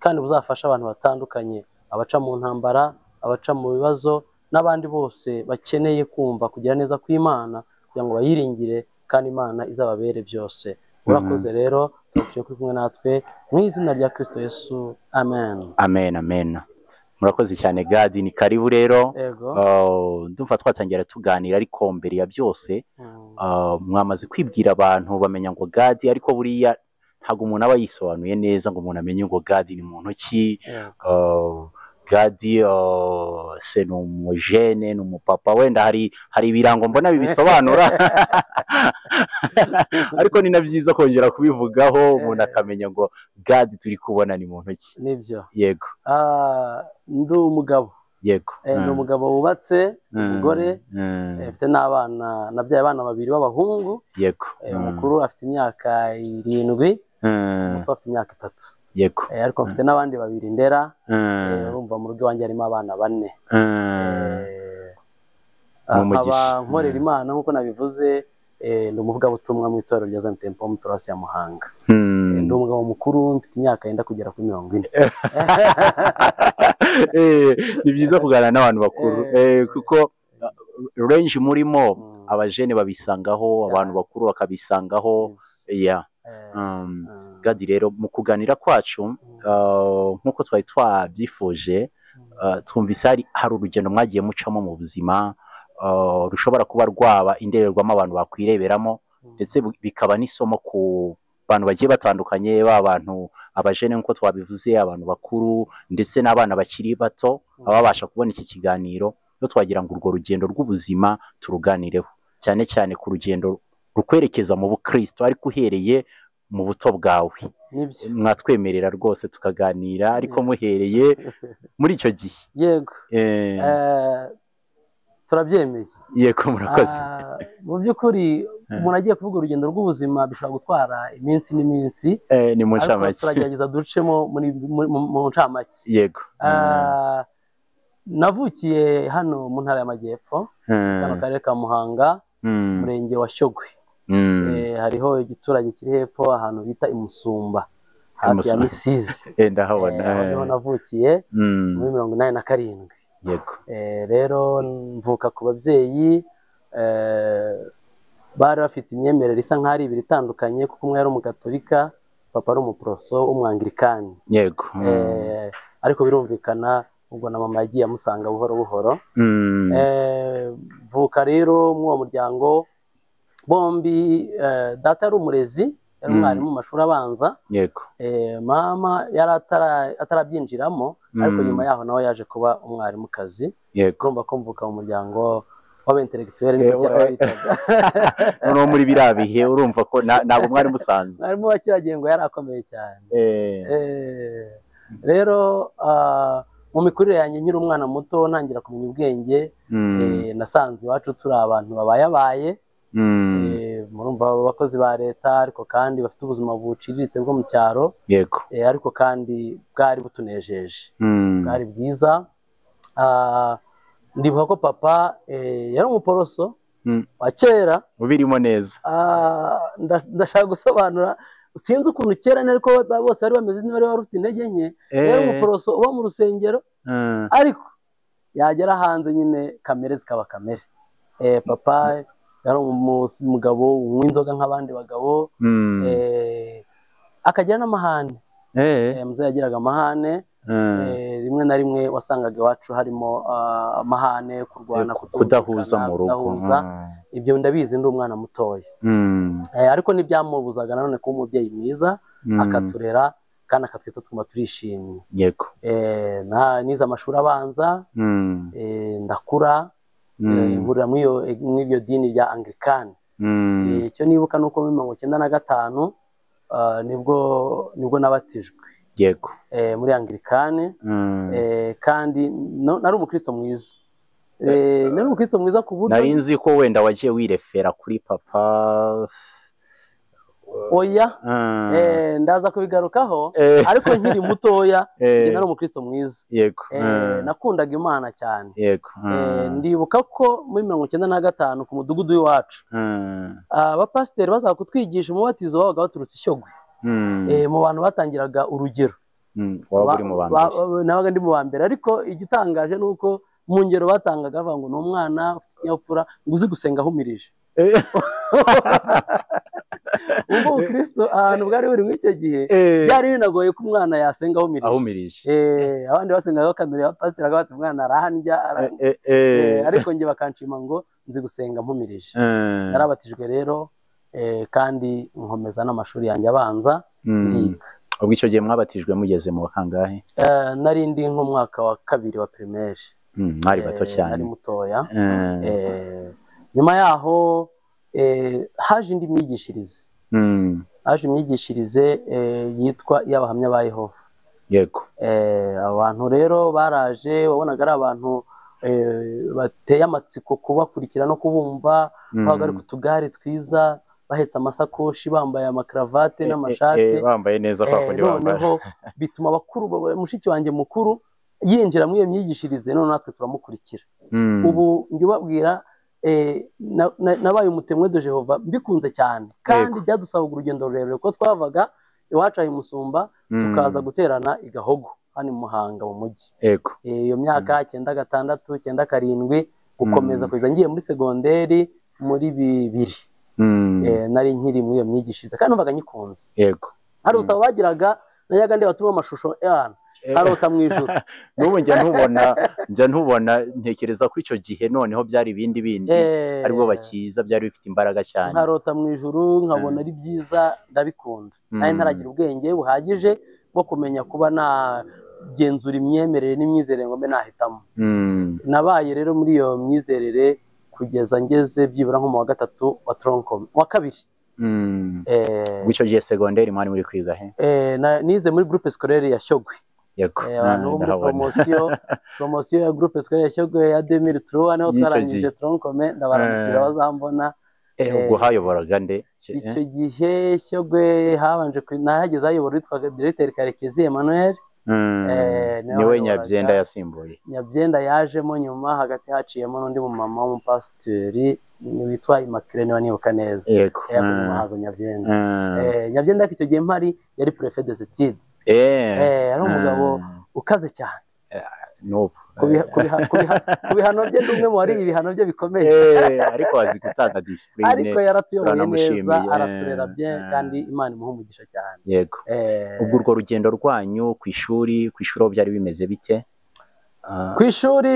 kandi buzafasha abantu batandukanye, abaca mu ntambara, abaca mu bibazo, n'abandi bose bakeneye kumva kugira neza kw'Imana kugira ngo bayiringire kandi Imana izababere byose. Urakoze rero, turagushimiye kuri kumwe natwe mu izina rya Kristo Yesu, amen. Amen, amen. Murakoze cyane Gadi, ni karibu rero. Ndumva twatangira tuganira, ariko mbere ya byose mwamaze kwibwira abantu bamenya ngo Gadi, ariko buriya ntabwo umuntu aba yisobanuye neza ngo umuntu amenye ngo Gadi ni muntu ki. Gadi se ni umujene, ni umupapa, wenda hari ibirango mbona bibisobanura ariko ni na byiza kongera kubivugaho umuntu akamenya ngo Gadi turi kubona ni muntu ki. Nibyo. Yego. Ndi umugabo. Yego. Ni umugabo wubatse, umugore, afite n'abana, nabyaye abana 2 b'abahungu. Yego. Umukuru afite imyaka 7, umuto afite imyaka 3. Yego. Ariko mfite n'abandi 2 ndera. Urumva mu rugo wanjye harimo abana 4. Aba nkorera Imana nk'uko nabivuze, ndi umuvugabutumwa mu itorero rya Zion Temple mu Paruwasi ya Muhanga. Ndi umugabo mukuru, mfite imyaka yenda kugera kuri 40. Ni byiza kuganira n'abantu bakuru, kuko range murimo abajene babisangaho, abantu bakuru bakabisangaho. Gadi rero mu kuganira kwacu nk'uko twari twabyifuje, twumvise hari urugendo mwagiye mucamo mu buzima, rushobora kuba rwaba indorerwamo abantu bakwireberamo, ndetse bikaba n'isomo ku bantu bagiye batandukanye, b'abantu abajene nk'uko twabivuze, abantu bakuru, ndetse n'abana bakiri bato ababasha kubona iki kiganiro. Rero twagira ngo urwo rugendo rw'ubuzima turuganireho, cyane cyane ku rugendo rukwerekeza mu bukristo, ariko uhereye mu buto bwawe. Mwatwemerera rwose tukaganira, ariko muhereye muri icyo gihe. Yego. Turabyemeye. Yego, murakoze. Mu by'ukuri umuntu agiye kuvuga urugendo rw'ubuzima bishobora gutwara iminsi n'iminsi. Ni mu ncamake. Turagerageza ducemo mu ncamake. Yego. Navukiye hano mu ntara y'Amajyepfo, hano karere ka Muhanga, umurenge wa Shyogwe. Hariho igiturage kiri hepfo ahantu bita Imusumba, hafi ya Misizi. Ndahabona. Aho navukiye muri 87. Yego. Rero mvuka ku babyeyi bari bafite imyemerere isa nk'aho ari 2 itandukanye, kuko umwe yari umugatolika, papa ari umuporoso w'umwangirikani. Yego. Ariko birumvikana ubwo na mama yagiye amusanga buhoro buhoro. Mvuka rero muri uwo muryango, bombi data yari umurezi, yari umwarimu mu mashuri abanza. Yego. Mama yari atarabyinjiramo, ariko nyuma yaho nawe yaje kuba umwarimukazi. Yego. Ugomba kumvuka mu muryango w'abentelektuel niko cyari bitaga. Noneho muri birabihe urumva ko ntabwo mwari musanzwe. Mwarimu wa kiragiye ngo yari akomeye cyane. Rero mu mikurire yanjye nkiri umwana muto, ntangira kumenya ubwenge, nasanze iwacu turi abantu babayabaye. Murumva abakozi ba leta, ariko kandi bafite ubuzima buciriritse bwo mu cyaro. Yego. Ariko kandi bwari butunejeje, bwari bwiza. Ndibuka ko papa yari umuporoso wa kera, ubirimo neza. Ndashaka gusobanura, sinzi ukuntu kera ariko bose bari bameze niba bari bafite intege nke. Yari umuporoso uba mu rusengero, ariko yagera hanze nyine kamere zikaba kamere. Papa yari umugabo w'inzoga nk'abandi bagabo, akagira n'amahane. Muzehe yagiraga amahane, rimwe na rimwe wasangaga iwacu harimo amahane, kurwana, kudahuza mu rugo. Ibyo ndabizi ndi umwana mutoya, ariko ntibyamubuzaga nanone kuba umubyeyi mwiza, akaturera kandi akatwita twumva turishimye. Yego. Nize amashuri abanza, ndakura, ihurira muri iryo dini rya Anglikani. Icyo nibuka nuko muri 1995 nibwo nabatijwe. Yego. Muri Anglikani. Kandi nari umukristo mwiza. Nari umukristo mwiza ku buryo nari nzi ko wenda wagiye wirefera kuri papa. Oya, ndaza kubigarukaho, ariko nkiri mutoya nari umukristo mwiza. Yego. Nakundaga Imana cyane. Yego. Ndibuka ko muri 1995 ku mudugudu w'iwacu, abapasiteri bazaga kutwigisha umubatizo wabaga baturutse Shyogwe. Mu bantu batangiraga urugero waba uri mu ba mbere. nabaga ndi mu ba mbere, ariko igitangaje ni uko mu ngero batangaga bavuga ngo ni umwana ufite ikinyabupfura ngo uzi gusenga ahumirije. ubwo ubukristo ahantu bwari buri muri icyo gihe byari binagoye ko umwana yasenga ahumirije. abandi basengaga bakanurira pasiteri bati umwana arahandya, ariko njye bakanshima ngo nzi gusenga mpumirije. narabatijwe rero kandi nkomeza n'amashuri yanjye abanza ndiga. ubwo icyo gihe mwabatijwe mugeze mu kangahe? nari ndi nk'umwaka wa 2 wa primaire. mwari bato cyane. nari mutoya. nyuma yaho haje indi myigishirize. haje imyigishirize yitwa iy'abahamya ba Yehova. yego. abantu rero baraje, wabonaga ari abantu bateye amatsiko kubakurikira no kubumva, babaga ari ku tugare twiza, bahetse amasakoshi, bambaye amakaravate n'amashati, bambaye neza kwa kundi bambaye. noneho bituma bakuru, mushiki wanjye mukuru yinjira muri iyo myigishirize, none natwe turamukurikira. ubu njye ubabwira nabaye umutemwe de Jehova mbikunze cyane, kandi byadusabaga urugendo rurerure kuko twavaga iwacu aho i Musumba tukaza guterana i Gahogo hano i Muhanga mu mujyi. iyo myaka 96 97 gukomeza kugeza ngiye muri segonderi muri 2000. nari nkiri muri iyo myigishirize kandi numvaga nyikunze. hari utabo bagiraga, nayaga ndi batuma amashusho yana arota mu ijuru. n'ubu njya ntubona ntekereza ko icyo gihe noneho byari ibindi aribwo bakiza, byari bifite imbaraga cyane. nkarota mu ijuru nkabona ari byiza, ndabikunda. nari ntaragira ubwenge buhagije bwo kumenya kuba nagenzura imyemerere n'imyizerere ngo mbe nahitamo. nabaye rero muri iyo myizerere kugeza ngeze byibura nko mu wa 3 wa Troncome, wa 2. icyo gihe segonderi mwari muri kwiga he? nize muri groupe scolaire ya Shyogwe. abantu bo muri promosiyo ya groupe scolaire ya Shyogwe ya 2003 niho twarangije Troncome. ndabaramukira bazambona. ubwo hayoboraga nde icyo gihe Shyogwe habanje nahageze hayobora witwaga Directeur Karekezi Emmanuel. niwe Nyabyenda yasimbuye. Nyabyenda yajemo nyuma, hagati haciyemo n'undi mumama w'umupasiteri witwa Immaculée niba nibuka neza. yakumahaza Nyabyenda. Nyabyenda icyo gihe mpari yari préfet des études. ari umugabo ukaze cyane. ku bihano bye n'umwe mu wari ibihano bye bikomeye. ariko azi gutanga discipline, ariko yaratuyoboye neza, araturera bye, kandi Imana imuha umugisha cyane. yego. ubwo urwo rugendo rwanyu ku ishuri aho byari bimeze bite? ku ishuri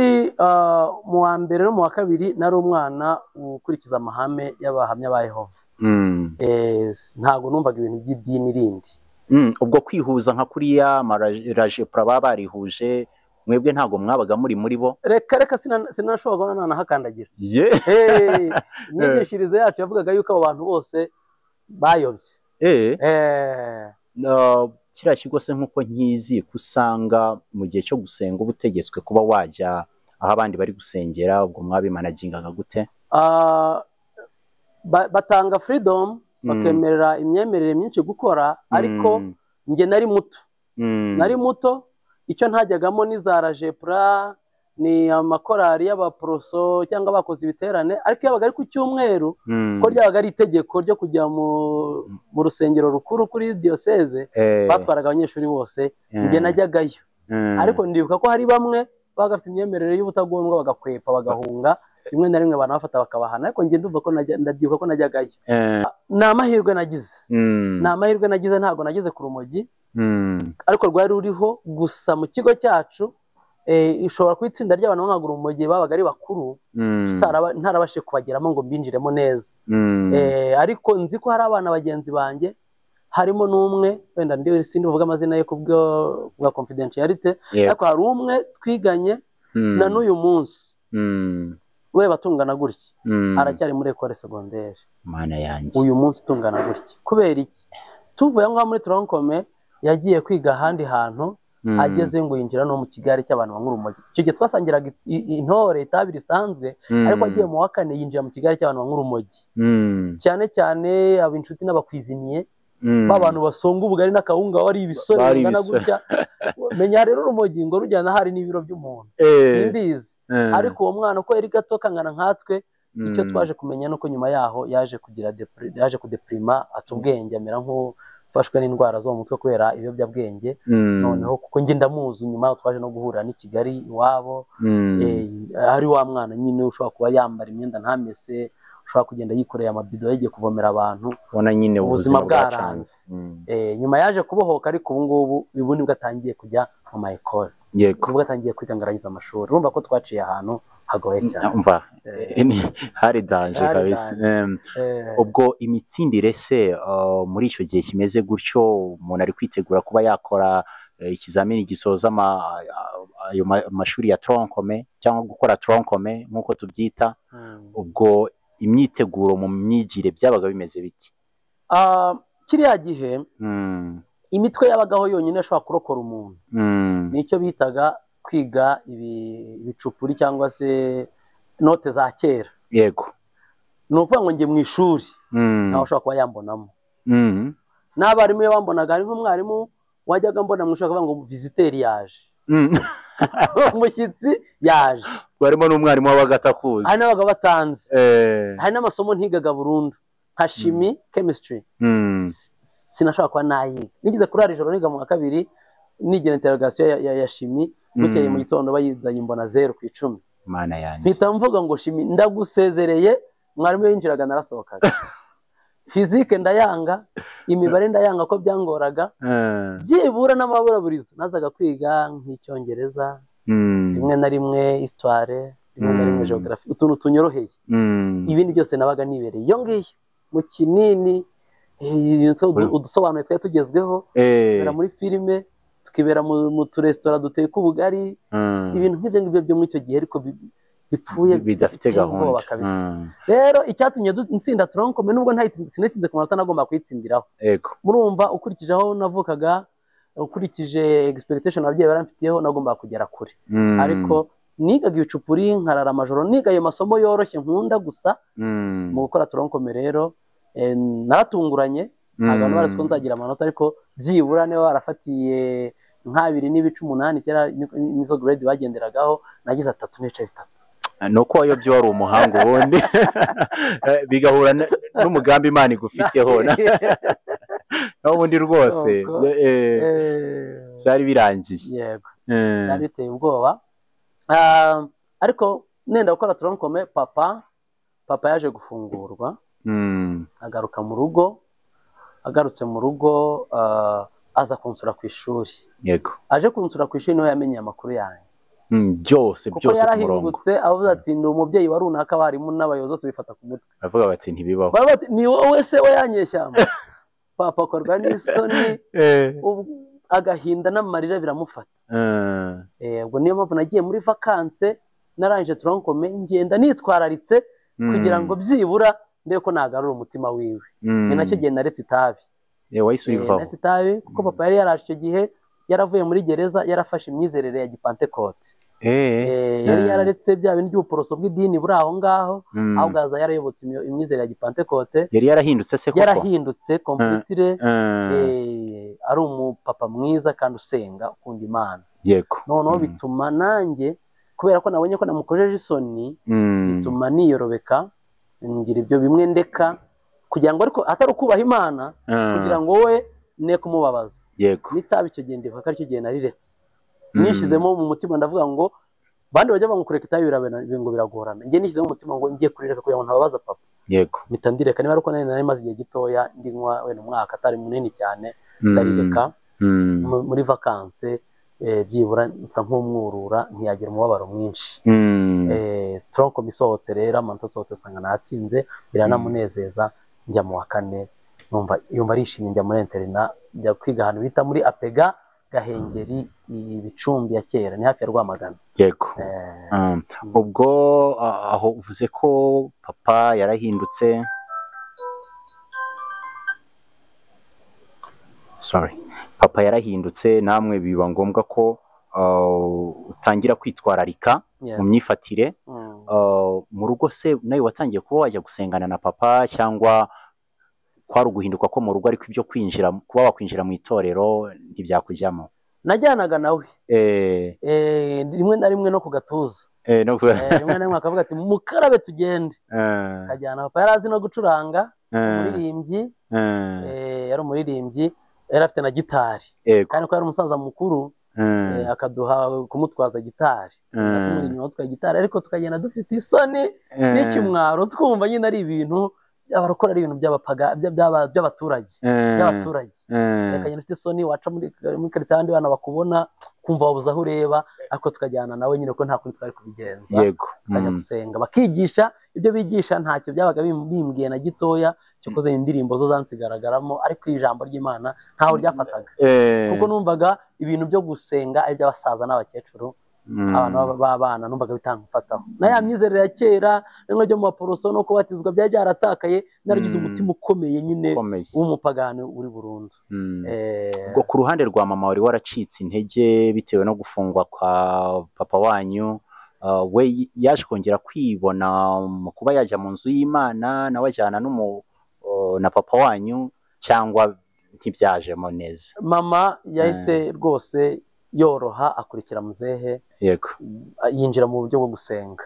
mu wa mbere no mu wa 2 nari umwana ukurikiza amahame y'abahamya ba Yehova. ntabwo numvaga ibintu by'idini rindi. ubwo kwihuza nka kuriya marajepura baba barihuje, mwebwe ntabwo mwabaga muri bo? reka sinashoboraga nanahakandagira. imyigishirize yacu yavugaga yuko abo bantu bose bayobye. kiriya kigo se nk'uko nkizi usanga mu gihe cyo gusenga uba utegetswe kuba wajya aho abandi bari gusengera, ubwo mwabimanagingaga gute? batanga freedom, bakemerera imyemerere myinshi gukora, ariko njye nari muto. icyo ntajyagamo ni za rajepura, ni amakorari y'abaporoso cyangwa bakoze ibiterane, ariko yabaga ari ku cyumweru ko ryabaga ari itegeko ryo kujya mu rusengero rukuru kuri diocese, batwaraga abanyeshuri bose. njye najyagayo, ariko ndibuka ko hari bamwe baga bafite imyemerere y'ubutagondwa bagakwepa bagahunga, rimwe na rimwe banabafata bakabahana, ariko njye ndumva ko ndabyibuka ko najyagayo. ni amahirwe nagize, ntabwo nageze ku rumogi, ariko rwari ruriho gusa mu kigo cyacu. ishobora kuba itsinda ry'abantu b'amaguru mu gihe babaga ari bakuru, ntarabashije kubageramo ngo mbinjiremo neza. ariko nzi ko hari abana bagenzi banjye, harimo n'umwe wenda sindi buvuga amazina ye kubwa confidentiality, ariko hari umwe twiganye na n'uyu munsi we batungana gutya, aracyari muri école secondaire. Mana yanjye, uyu munsi tungana gutya kubera iki? tuvuye aho muri Troncome yagiye kwiga ahandi hantu, ageze ngo yinjira no mu kigari cy'abantu banywa urumogi. icyo gihe twasangiraga intore itabi risanzwe, ariko agiye mu wa 4 yinjira mu kigari cy'abantu banywa urumogi, cyane cyane ab'inshuti n'abakwiziniye b'abantu basonga ubugari n'akawunga, wari ibisore bingana gutya. menya rero urumogi ngo rujyana hari n'ibiro by'umuntu, simbizi. ariko uwo mwana uko yari gato kangana nkatwe, icyo twaje kumenya nuko nyuma yaho yaje kudeprima, atubwenge, amera ufashwe n'indwara zo mu mutwe kubera ibiyobyabwenge noneho kuko njye ndamuzi nyuma twaje no guhura n'i Kigali iwabo ari wa mwana nyine ushobora kuba yambara imyenda ntamese ushobora kugenda yikoreye amabido yagiye kuvomera abantu ubona nyine ubuzima bwacanze nyuma yaje kubohoka ariko ubu nibwo atangiye kujya mu ma école ubwo atangiye kwiga ngo arangize amashuri urumva ko twaciye ahantu hagoye cyane hari danje kabisa ubwo imitsindire se muri icyo gihe kimeze gutyo umuntu ari kwitegura kuba yakora ikizamini gisoza ayo mashuri ya troncome cyangwa gukora troncome nk'uko tubyita ubwo imyiteguro mu myigire byabaga bimeze biti kiriya gihe imitwe yabagaho yonyine ashobora kurokora umuntu nicyo bitaga kwiga ibicupuri cyangwa se note za kera yego ni ukuvuga ngo njye mu ishuri nawe ushobora kuba yambonamo n'abarimu iyo bambonaga hari nk'umwarimu wajyaga mbona mu ishuri akavuga ngo visiteri yaje umushyitsi yaje barimo n'umwarimu wabaga atakuzi hari n'abaga batanze hari n'amasomo ntigaga burundu nka shimi chemistry sinashobora kuba nayiga nigize kurara ijoro niga mu wa kabiri nigira interrogation ya shimi bukeye mu gitondo bayizanye mbona 0 ku 10 mana yanjye mpita mvuga ngo shimi ndagusezereye mwarimu yinjiraga narasohokaga fizike ndayanga imibare ndayanga ko byangoraga byibura n'amaburaburizo nazaga kwiga nk'icyongereza rimwe na rimwe histoire rimwe na rimwe geography utuntu tunyoroheye ibindi byose nabaga nibereye iyo ngiyo mu kinini udusobanuye twari tugezweho tukibera muri filime tukibera mu turesitora duteka ubugari ibintu nk'ibyo ngibyo byo muri icyo gihe ariko bipfuye bidafite gahunda rero icyatumye nsinda troncome nubwo sinatsinze ku manota nagomba kuyitsindiraho murumva ukurikije aho navukaga ukurikije expectation ababyeyi baramfitiyeho nagomba kugera kure ariko nigaga ibicupuri nkarara amajoro niga ayo masomo yoroshye nkunda gusa mu gukora troncome rero naratunguranye ntabwo abantu barazi ko nzagira amanota ariko byibura niba warafatiye nk'abiri n'ibice 8 kera nizo grade bagenderagaho nagize 3 n'ibice 3 nuko wayobye wari umuhanga ubundi bigahura n'umugambi Imana igufiteho n'ubundi rwose byari birangiye yego byari biteye ubwoba ariko nenda gukora troncome papa yaje gufungurwa agaruka mu rugo agarutse mu rugo aza kunsura ku ishuri yego aje kunsura ku ishuri niho yamenye amakuru yanjye byose kuko yarahingutse avuze ati ndi umubyeyi wa runaka abarimu n'abayobozi bose bifata ku mutwe bavuga bati ntibibaho ni wowe se wayanyeshyamba papa akorwa n'isoni agahinda n'amarira biramufata ubwo niyo mpamvu nagiye muri vakanse narangije troncome ngenda nitwararitse kugira ngo byibura ndebe ko nagarura umutima wiwe ni nacyo gihe naretse itabi naretse itabi kuko papa yari yaraje icyo gihe yaravuye muri gereza yarafashe imyizerere ya gipantekote yari yararetse bya bintu by'ubuporoso bw'idini buri aho ngaho aho bwaza yarayobotse imyizerere ya gipantekote yari yarahindutse se koko yarahindutse kompletire ari umupapa mwiza kandi usenga ukunda Imana yego noneho bituma nanjye kubera ko nabonye ko namukojeje isoni bituma niyorobeka ngira ibyo bimwe ndeka kugira ngo ariko atari ukubaha Imana kugira ngo we ne kumubabaza yego nitabi icyo gihe ndivuga ko aricyo gihe nariretse nishyizemo mu mutima ndavuga ngo bandi bajya bangukureka itabi ngo biragorana njye nishyizemo mu mutima ngo ngiye kurireka kugira ngo ntababaza papa yego mpita ndireka niba ariko nari maze igihe gitoya ndinywa wenda umwaka atari munini cyane ndarireka muri vakanse byibura nsa nk'umwurura ntiyagira umubabaro mwinshi troncome isohotse rero amanota asohotse asanga natsinze biranamunezeza njya mu wa 4 yumva arishimye njya muri interina njya kwiga ahantu bita muri apega Gahengeri ibicumbi ya kera ni hafi ya Rwamagana yego ubwo aho uvuze ko papa yarahindutse papa yarahindutse namwe biba ngombwa ko utangira kwitwararika mu myifatire mu rugo se nawe watangiye kuba wajya gusengana na papa cyangwa kwari uguhinduka ko mu rugo ariko ibyo kwinjira kuba wakwinjira mu itorero ntibyakujyamo najyanaga nawe rimwe na rimwe no ku gatuza rimwe na rimwe akavuga ati mukarabe tugende akajyana papa yari azi no gucuranga umuririmbyi, yari umuririmbyi, yari afite na gitari kandi ko yari umusaza mukuru, akaduha kumutwaza gitari, tumuri inyuma twa gitari, ariko tukagenda dufite isoni n'ikimwaro, twumva nyine ari ibintu abarakora, ari ibintu by'abaturage, akagenda ufite isoni, waca muri karitsiye abandi bana bakubona kumva wabuze aho ureba, ariko tukajyana nawe nyine ko nta kundi twari kubigenza, tukajya gusenga bakigisha ibyo bigisha, ntacyo byabaga bimbwiye na gitoya, cyokoze indirimbo zo zansigaragaramo, ariko ijambo ry'Imana ntaho ryafataga, kuko numvaga ibintu byo gusenga ari by'abasaza n'abakecuru, abantu b'abana numvaga bitangufataho, na ya myizerere ya kera n'imwe ryo mu baporoso no kubatizwa byari byaratakaye, naragize umutima ukomeye nyine w'umupagani uri burundu. Ubwo ku ruhande rwa mama wari waracitse intege bitewe no gufungwa kwa papa wanyu, we yaje kongera kwibona mu kuba yajya mu nzu y'Imana nawe ajyana na papa wanyu, cyangwa ntibyajemo neza? Mama yahise rwose yoroha, akurikira muzehe, yinjira mu buryo bwo gusenga,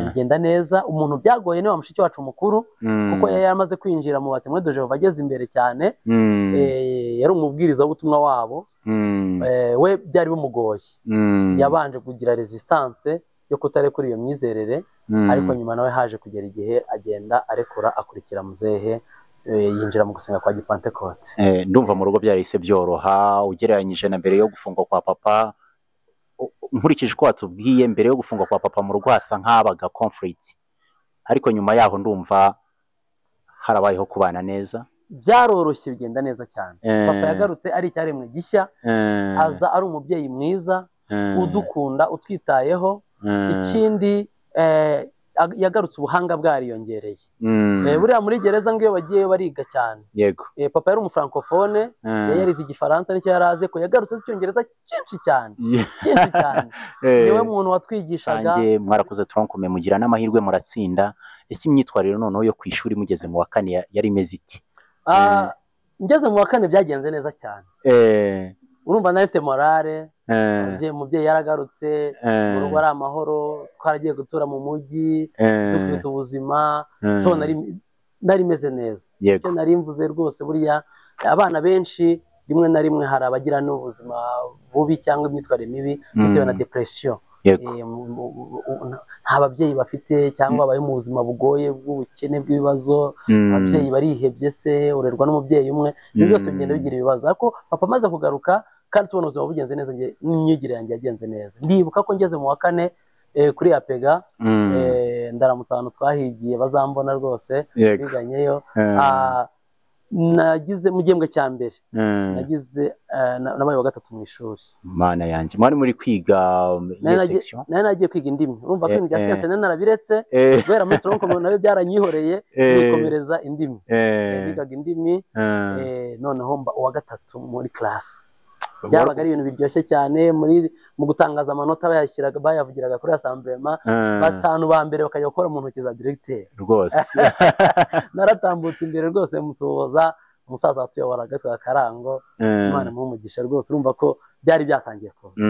bigenda neza. Umuntu byagoye ni wa mushiki wacu mukuru, kuko yari yamaze kwinjira mu Témoins de Jéhovah ageze imbere cyane, yari umubwiriza w'ubutumwa wabo, we byari bimugoye, yabanje kugira resistance yo kutarekura iyo myizerere, ariko nyuma nawe haje kugera igihe agenda arekura, akurikira muzehe, yinjira mu gusenga kwa Gipantekote. Ndumva mu rugo byarahise byoroha ugereranyije na mbere yo gufungwa kwa papa. Nkurikije ko watubwiye, mbere yo gufungwa kwa papa mu rugo hasa nk'abaga conflict, ariko nyuma yaho ndumva harabayeho kubana neza, byaroroshye, bigenda neza cyane. Papa yagarutse ari icyaremwe gishya, aza ari umubyeyi mwiza, udukunda, utwitayeho. Ikindi yagarutse ubuhanga bwariyongereye, buriya muri gereza ngo iyo bagiye bariga cyane. Papa yari umufrancophone, yarize igifaransa nicyo yaraze, ko yagarutse icyongereza cyinshi cyane, cyinshi cyane. Niwe muntu watwigishaga. Mwarakoze tronkomeye, mugira n'amahirwe muratsinda. Ese imyitwarire noneho yo ku ishuri mugeze mu wa kane yari imeze iti? Ngeze mu wa kane byagenze neza cyane, urumva nari mfite morale, umubyeyi yaragarutse, mu rugo ari amahoro, twaragiye gutura mu mujyi, dufite ubuzima, nari meze neza. Icyo nari mvuze rwose, buriya abana benshi rimwe na rimwe hari abagira n'ubuzima bubi cyangwa imyitwarire mibi bitewe na depression. Nta babyeyi bafite cyangwa babaye mu buzima bugoye bw'ubukene bw'ibibazo, ababyeyi barihebye, se urerwa n'umubyeyi umwe, ibyo byose bigenda bigira ibibazo. Ariko papa amaze kugaruka kandi tubona ubuzima bugenze neza, n'imyigire yanjye yagenze neza. Ndibuka ko ngeze mu wa kane kuri Apega, ndaramutse abantu twahigiye bazambona rwose, biganyeyo. Nagize mu gihembwe cya mbere, nabaye wa gatatu mu ishuri. Mana yanjye, mwari muri kwiga section? Nari nagiye kwiga indimi, urumva ko ibintu bya siyanse nari narabiretse, kubera muri tronkomeye nabyo byaranyihoreye, nikomereza indimi. Nigaga indimi, noneho mba uwa gatatu muri class. Byabaga ari ibintu biryoshye cyane, mu gutangaza amanota bayavugiraga kuri assemblement, batanu ba mbere bakajya gukora mu ntoki za directeur rwose. Naratambutse imbere rwose, musohoza umusaza watuyoboraga twa Karango, Imana muhumugisha rwose. Urumva ko byari byatangiye kuza,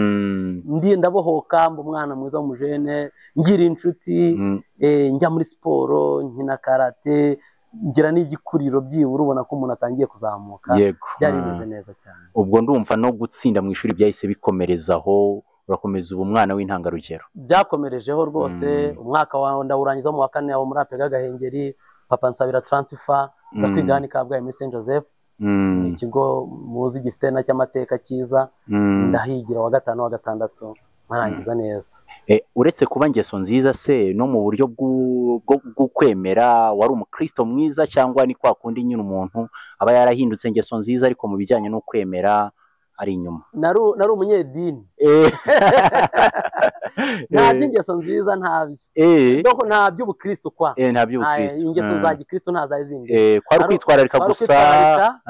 ndabohoka, mba umwana mwiza w'umujene, ngira inshuti, njya muri siporo, nkina karate, ngira n'igikuriro, byibura ubona ko umuntu atangiye kuzamuka. Byari bimeze neza cyane. Ubwo ndumva no gutsinda mu ishuri byahise bikomerezaho, urakomeza ubu mwana w'intangarugero? Byakomerejeho rwose. Umwaka wawe ndawurangiza mu wa kane aho muri Apega Gahengeri, papa nsabira transfer nza kwiga hano i Kabgayi muri Saint Joseph, ikigo muzi gifite na cy'amateka cyiza. Ndahigira wa gatanu wa gatandatu, nkarangiza neza. Uretse kuba ngeso nziza se, no mu buryo bwo kwemera wari umukristo mwiza, cyangwa ni kwa kundi nyine umuntu aba yarahindutse ngeso nziza ariko mu bijyanye no kwemera ari inyuma? Nari umunyedini. Nta by'ingeso nziza, ntabyo. Doko nta by'ubukristo kwa. Nta by'ubukristo. Ingeso za gikristo nta zazindi. Kwari kwitwararika gusa,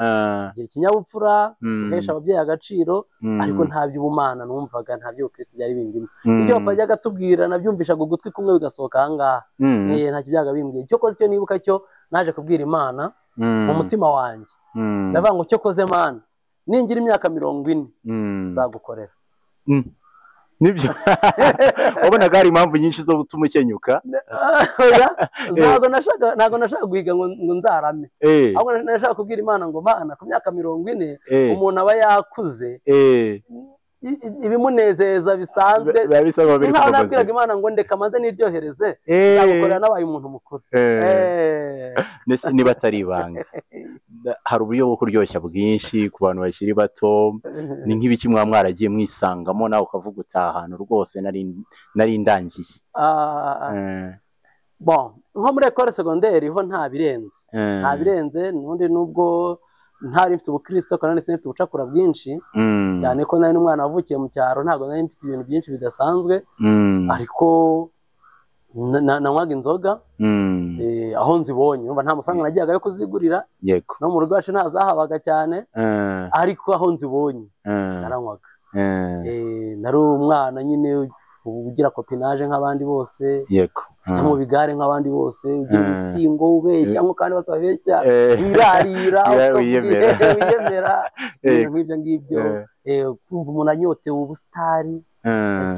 gira ikinyabupfura, guhesha ababyeyi agaciro, ariko nta by'ubumana numvaga, nta by'ubukristo byari bindimo. Ibyo papa yajyaga atubwira nabyumvishaga ugutwi kumwe bigasohoka ahangaha. Nta byaga bimbwiye. Cyo koze icyo nibuka cyo, naje kubwira Imana mu mutima wanjye, ndavuga ngo cyo koze Mana, ningira imyaka 40 nzagukorera. nibyo wabonaga hari impamvu nyinshi zo gutuma ukenyuka ntabwo nashaka guhiga ngo nzarame, ahubwo nashaka kubwira Imana ngo Mana ku myaka 40 umuntu aba yakuze ibimunezeza bisanzwe, nkaho nabwiraga Imana ngo ndeka maze niryohereze nagukorera nabaye umuntu mukuru. Niba atari ibanga, hari uburyo bwo kuryoshya bwinshi ku bantu bakiri bato, ni nk'ibiki mwaragiye mwisangamo nawe ukavuga utaha ahantu rwose nari ndangiye? Nko muri école secondaire ho nta birenze n'undi nubwo ntari mfite ubukristo kandi nari mfite ubucakura bwinshi cyane ko nari n'umwana wavukiye mu cyaro, ntabwo nari mfite ibintu byinshi bidasanzwe, ariko nanywaga inzoga aho nzibonye, numva nta mafaranga nagiyaga yo kuzigurira, no mu rugo wacu ntazahabaga cyane, ariko aho nzibonye naranywaga. Nari umwana nyine ugira copinage nk'abandi bose, ufite mu bigare nk'abandi bose, ugira ibisingo ubeshya nko kandi basabeshya, wirarira wiyemera ibintu nk'ibyo kumva umuntu anyotewe ubusitari.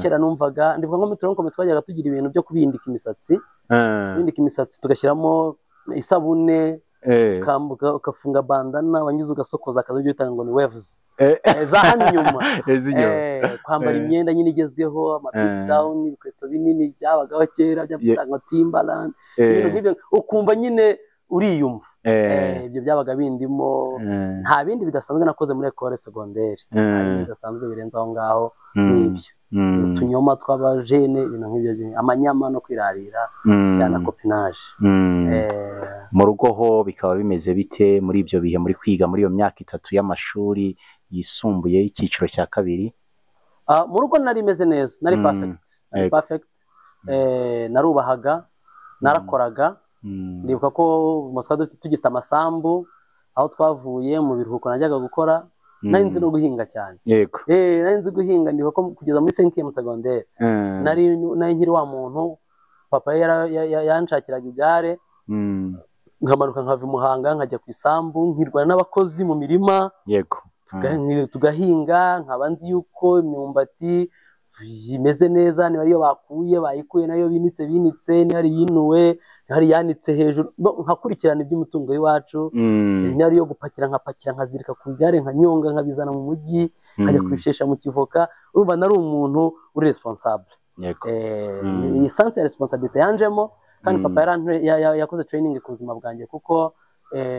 Kera numvaga ndivuga nko muri tronkom twajyaga tugira ibintu byo kubindika imisatsi tugashyiramo isabune, ukafunga bandana, wangiza ugasokoza akazi ibyo bitanga ngo ni waves za hano inyuma, kwambara imyenda nyine igezweho, ama down, ibikweto binini byabagaho kera byitanga Timberland, ibintu nk'ibyo ukumva nyine uriyumva. Ibyo byabaga bindimo, nta bindi bidasanzwe nakoze muri école secondaire, bidasanzwe birenze aho ngaho n'ibyo utunyoma tw'abajene, ibintu nk'ibyo, amanyama no kwirarira na copinage. Mu rugo ho bikaba bimeze bite muri ibyo bihe muri kwiga muri iyo myaka 3 y'amashuri yisumbuye icyiciro cya 2? Mu rugo nari meze neza, nari perfect, narubahaga, narakoraga. Ndibuka ko tugifite amasambu aho twavuye mu biruhuko najyaga gukora, nari nzi no guhinga cyane. Nari nzi guhinga, ndibuka ko kugeza muri 5e secondaire nari nkiri wa muntu papa yanshakiraga igare, nkamanuka nkava Muhanga nkajya ku isambu nkirwana n'abakozi mu mirima, tugahinga, nkaba nzi yuko imyumbati imeze neza, niba ariyo bayikuye nayo binitse, niba ari yinuwe, hari yanitse hejuru, nkakurikirana iby'umutungo w'iwacu, niba ariyo gupakira nkapakira, nkazirika ku igare, nkanyonga, nkabizana mu mujyi, nkajya kubishesha mu kivoka. Urumva nari umuntu uri responsable, iyi sense ya responsabilité yanjemo, kandi papa yakoze training ku buzima bwanjye, kuko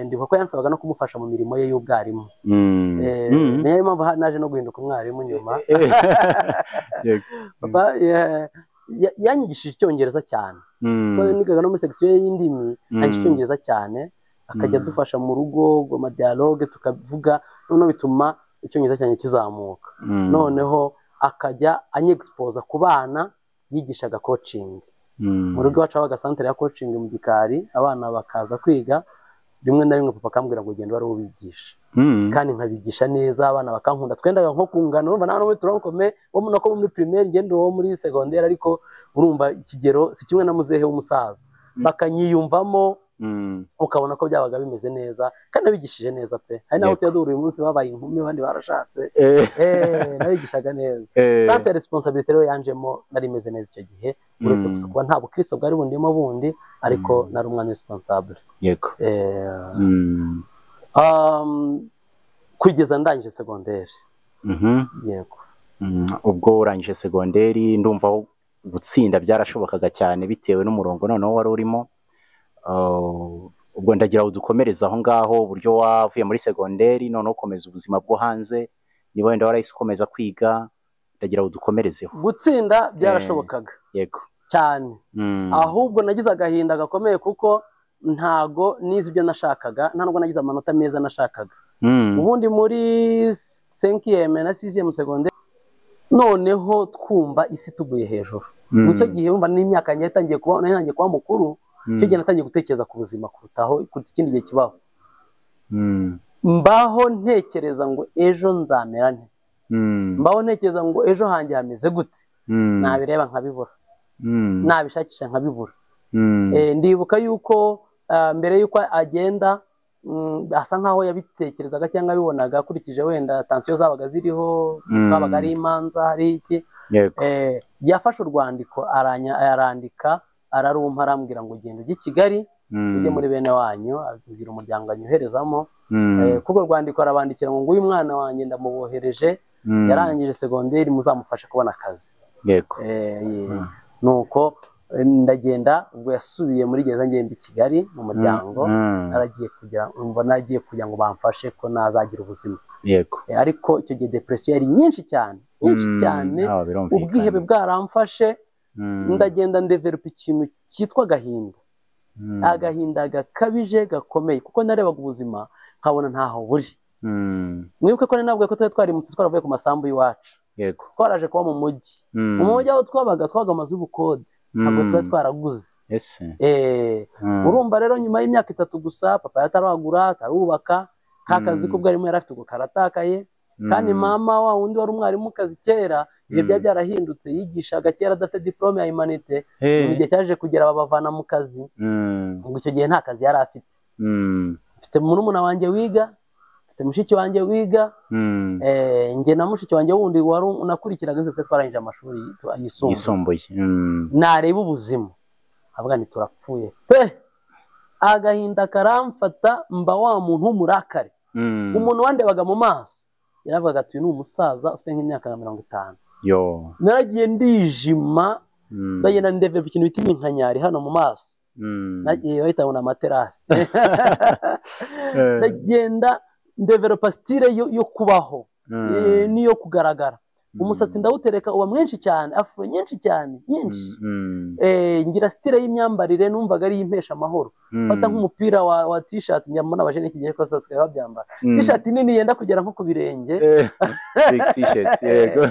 ndibuka ko yansabaga no kumufasha mu mirimo ye y'ubwarimu. Niyo mpamvu naje no guhinduka umwarimu nyuma. Papa yanyigishije Icyongereza cyane, nigaga no muri section y'indimi, anyigisha Icyongereza cyane, akajya dufasha mu rugo ngo dialogue tukavuga, noneho bituma Icyongereza cyane kizamuka. Noneho akajya anyexpose ku bana, yigishaga coaching. Mu rugo wacu habaga centre ya coaching mu gikari, abana bakaza kwiga, rimwe na rimwe papa akambwira ngo genda wari ubigisha, kandi nkabigisha neza, abana bakankunda, twendaga nko kungana. Urumva naho muri tronkome nako muri primaire ngendo wo muri secondaire, ariko urumva ikigero si kimwe na muzehe w'umusaza, bakanyiyumvamo, ukabona ko byabaga bimeze neza, kandi nabigishije neza pe. Hari naho tuyadura uyu munsi babaye inkumi, abandi barashatse, nabigishaga neza. Sense ya responsabilité rero yanjemo, nari meze neza icyo gihe, uretse gusa kuba nta bukristo bwari bundimo bundi, ariko nari umwana responsable. Kugeza ndangije secondaire. Ubwo urangije secondaire, ndumva gutsinda byarashobokaga cyane bitewe n'umurongo noneho wari urimo. Ubwo ndagira udukomereza aho ngaho, uburyo wavuye muri secondaire noneho ukomeza ubuzima bwo hanze, niba wenda warahise ukomeza kwiga, ndagira udukomerezeho. Gutsinda byarashobokaga cyane, ahubwo nagize agahinda gakomeye, kuko ntago nize ibyo nashakaga, ntabwo nagize amanota meza nashakaga. Ubundi muri 5e na 6e secondaire, noneho twumva isi tuguye hejuru. Nicyo gihe umva n'imyaka yatangiye kuba mukuru, cyo gihe natangiye gutekereza ku buzima kurutaho ikindi gihe kibaho. Mbaho ntekereza ngo ejo nzamera nte, mbaho ntekereza ngo ejo hanjye hameze gute, nabireba nkabibura, nabishakisha nkabibura. Ndibuka yuko mbere yuko agenda, asa nkaho yabitekerezaga cyangwa abibonaga akurikije wenda tension zabaga ziriho, twabaga ari imanza, hari iki, yafashe urwandiko arandika ararumpa arambwira ngo genda ujye i Kigali ujye muri bene wanyu abwira umuryango anyoherezamo kuko rwandiko arabandikira ngo nguyu mwana wanjye ndamubohereje yarangije segonderi muzamufashe kubona akazi nuko ndagenda ubwo yasubiye muri gereza ngenda i Kigali mu muryango nagiye kugira ngo bamfashe ko nazagira ubuzima ariko icyo gihe depression yari nyinshi cyane ubwihebe bwaramfashe ndagenda ndevelopa ikintu cyitwa agahinda agahinda gakabije gakomeye kuko narebaga ubuzima nkabona ntaho buri mwibuke ko nabwo ko twarimutse twaravuye ku masambu y'iwacu twaraje kuba mu mujyi aho twabaga amazu y'ubukode ntabwo twari twaraguze urumva rero nyuma y'imyaka 3 gusa papa yataragura atarubaka ka kazi ko bwarimo yari afite karatakaye kandi mama wa wundi wari umwarimu kazi kera ibyo byarahindutse yigishaga kera adafite diplome ya humanite mu gihe cyaje kugera babavana mu kazi ngo icyo gihe nta kazi yari afite mfite murumuna wanjye wiga mfite mushiki wanjye wiga njye na mushiki wanjye wundi wari unakurikiraga twese twarangije amashuri yisumbuye nareba ubuzima avuga ni turapfuye pe agahinda karamfata mba wa muntu w'umurakare umuntu wandebaga mu maso yaravuga ati ni umusaza ufite nk'imyaka 50 naragiye ndijima ndagenda ndevelopa ikintu bita iminkanyari hano mu maso nagiye bahita ngo amaterasi ndagenda ndevelopa style yo kubaho niyo kugaragara umusatsi ndawutereka uba mwinshi cyane afro nyinshi cyane ngira style y'imyambarire numvaga ari impesha amahoro fata nk'umupira wa t-shirt nyamuna abajene kigiye ko sasa babyambara t-shirt nini yenda kugera nko ku birenge big t-shirt yego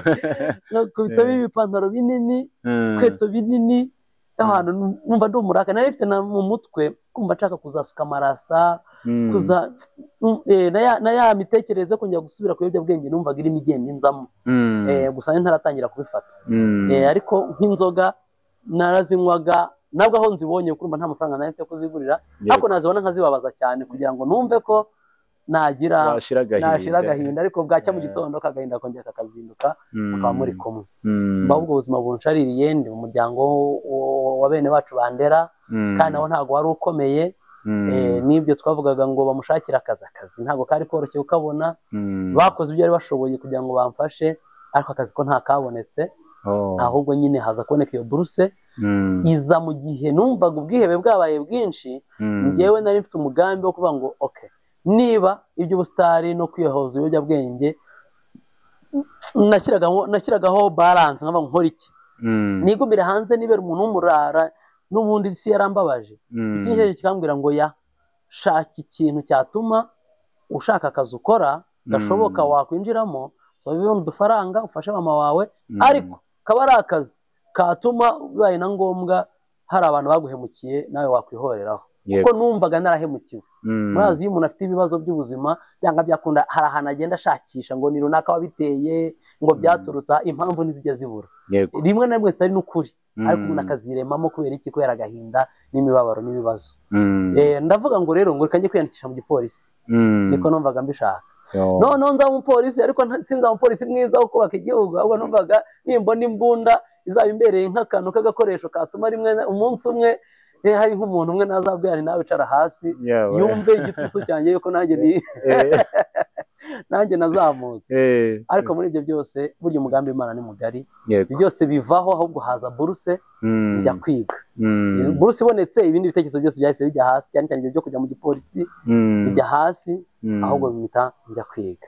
no kubita ibipantaro binini kweto binini ahantu numva ndumuraka nari mfite mu mutwe kumva nshaka kuzasuka amarasta kuza na ya mitekerereze ko njya gusubira ku bwenge numvaga iri migende inzamo gusa ntaratangira kubifata ariko nk'inzoga narazinywaga nabwo aho nzibonye kurumva nta mafaranga nari mfite kuzigurira ariko nazibona nkazibabaza cyane kugira ngo numve ko nashira agahinda ariko bwacya mu gitondo kagahinda kongera kakazinduka bakaba muri kumwe mbabwo ubuzima bunshaririye ndi mu muryango wa bene bacu bandera kandi aho ntago wari ukomeye nibyo twavugaga ngo bamushakira akazi ntago kari koroshye ukabona bakoze ibyo ari bashoboye kugira ngo bamfashe ariko akazi ko nta kabonetse ahubwo nyine haza kuboneka iyo buruse iza mu gihe numvaga ubwihebe bwabaye bwinshi ngewe nari mfite umugambi wo kuvuga ngo okay niba iby'ubustari no kwihoza ibiyobyabwenge nashyiragaho balance nkaba nkora iki nigumire hanze nibera umuntu w'umurara n'ubundi isi yarambabaje ikindi cyo kikambwira ngo shaka ikintu cyatuma ushaka akazi ukora gashoboka wakwinjiramo ubibona udufaranga ufashe mama wawe ariko kaba ari akazi katuma bibaye na ngombwa hari abantu baguhemukiye nawe wakwihoreraho kuko numvaga narahemukiwe murazi iyo umuntu afite ibibazo by'ubuzima byanga byakunda hari ahantu agenda ashakisha ngo ni runaka wabiteye ngo byaturutsa impamvu ntizijya zibura rimwe na rimwe zitari n'ukuri ariko umuntu akaziremamo kubera iki kubera agahinda n'imibabaro n'ibibazo ndavuga ngo rero ngo reka njye kwiyandikisha mu gipolisi niko numvaga mbishaka noneho nzaba umupolisi ariko sinzaba umupolisi mwiza wo kubaka igihugu ahubwo numvaga nimbona imbunda izaba imbereye nk'akantu k'agakoresho katuma rimwe umunsi umwe hari nk'umuntu umwe nazabwira ni nawe wicara hasi yumve igitutu cyanjye yuko nanjye nazamutse ariko muri ibyo byose burya umugambi w'Imana ni mugari byose bivaho ahubwo haza buruse njya kwiga buruse ibonetse ibindi bitekerezo byose byahise bijya hasi cyane cyane byo kujya mu gipolisi bijya hasi ahubwo bimita njya kwiga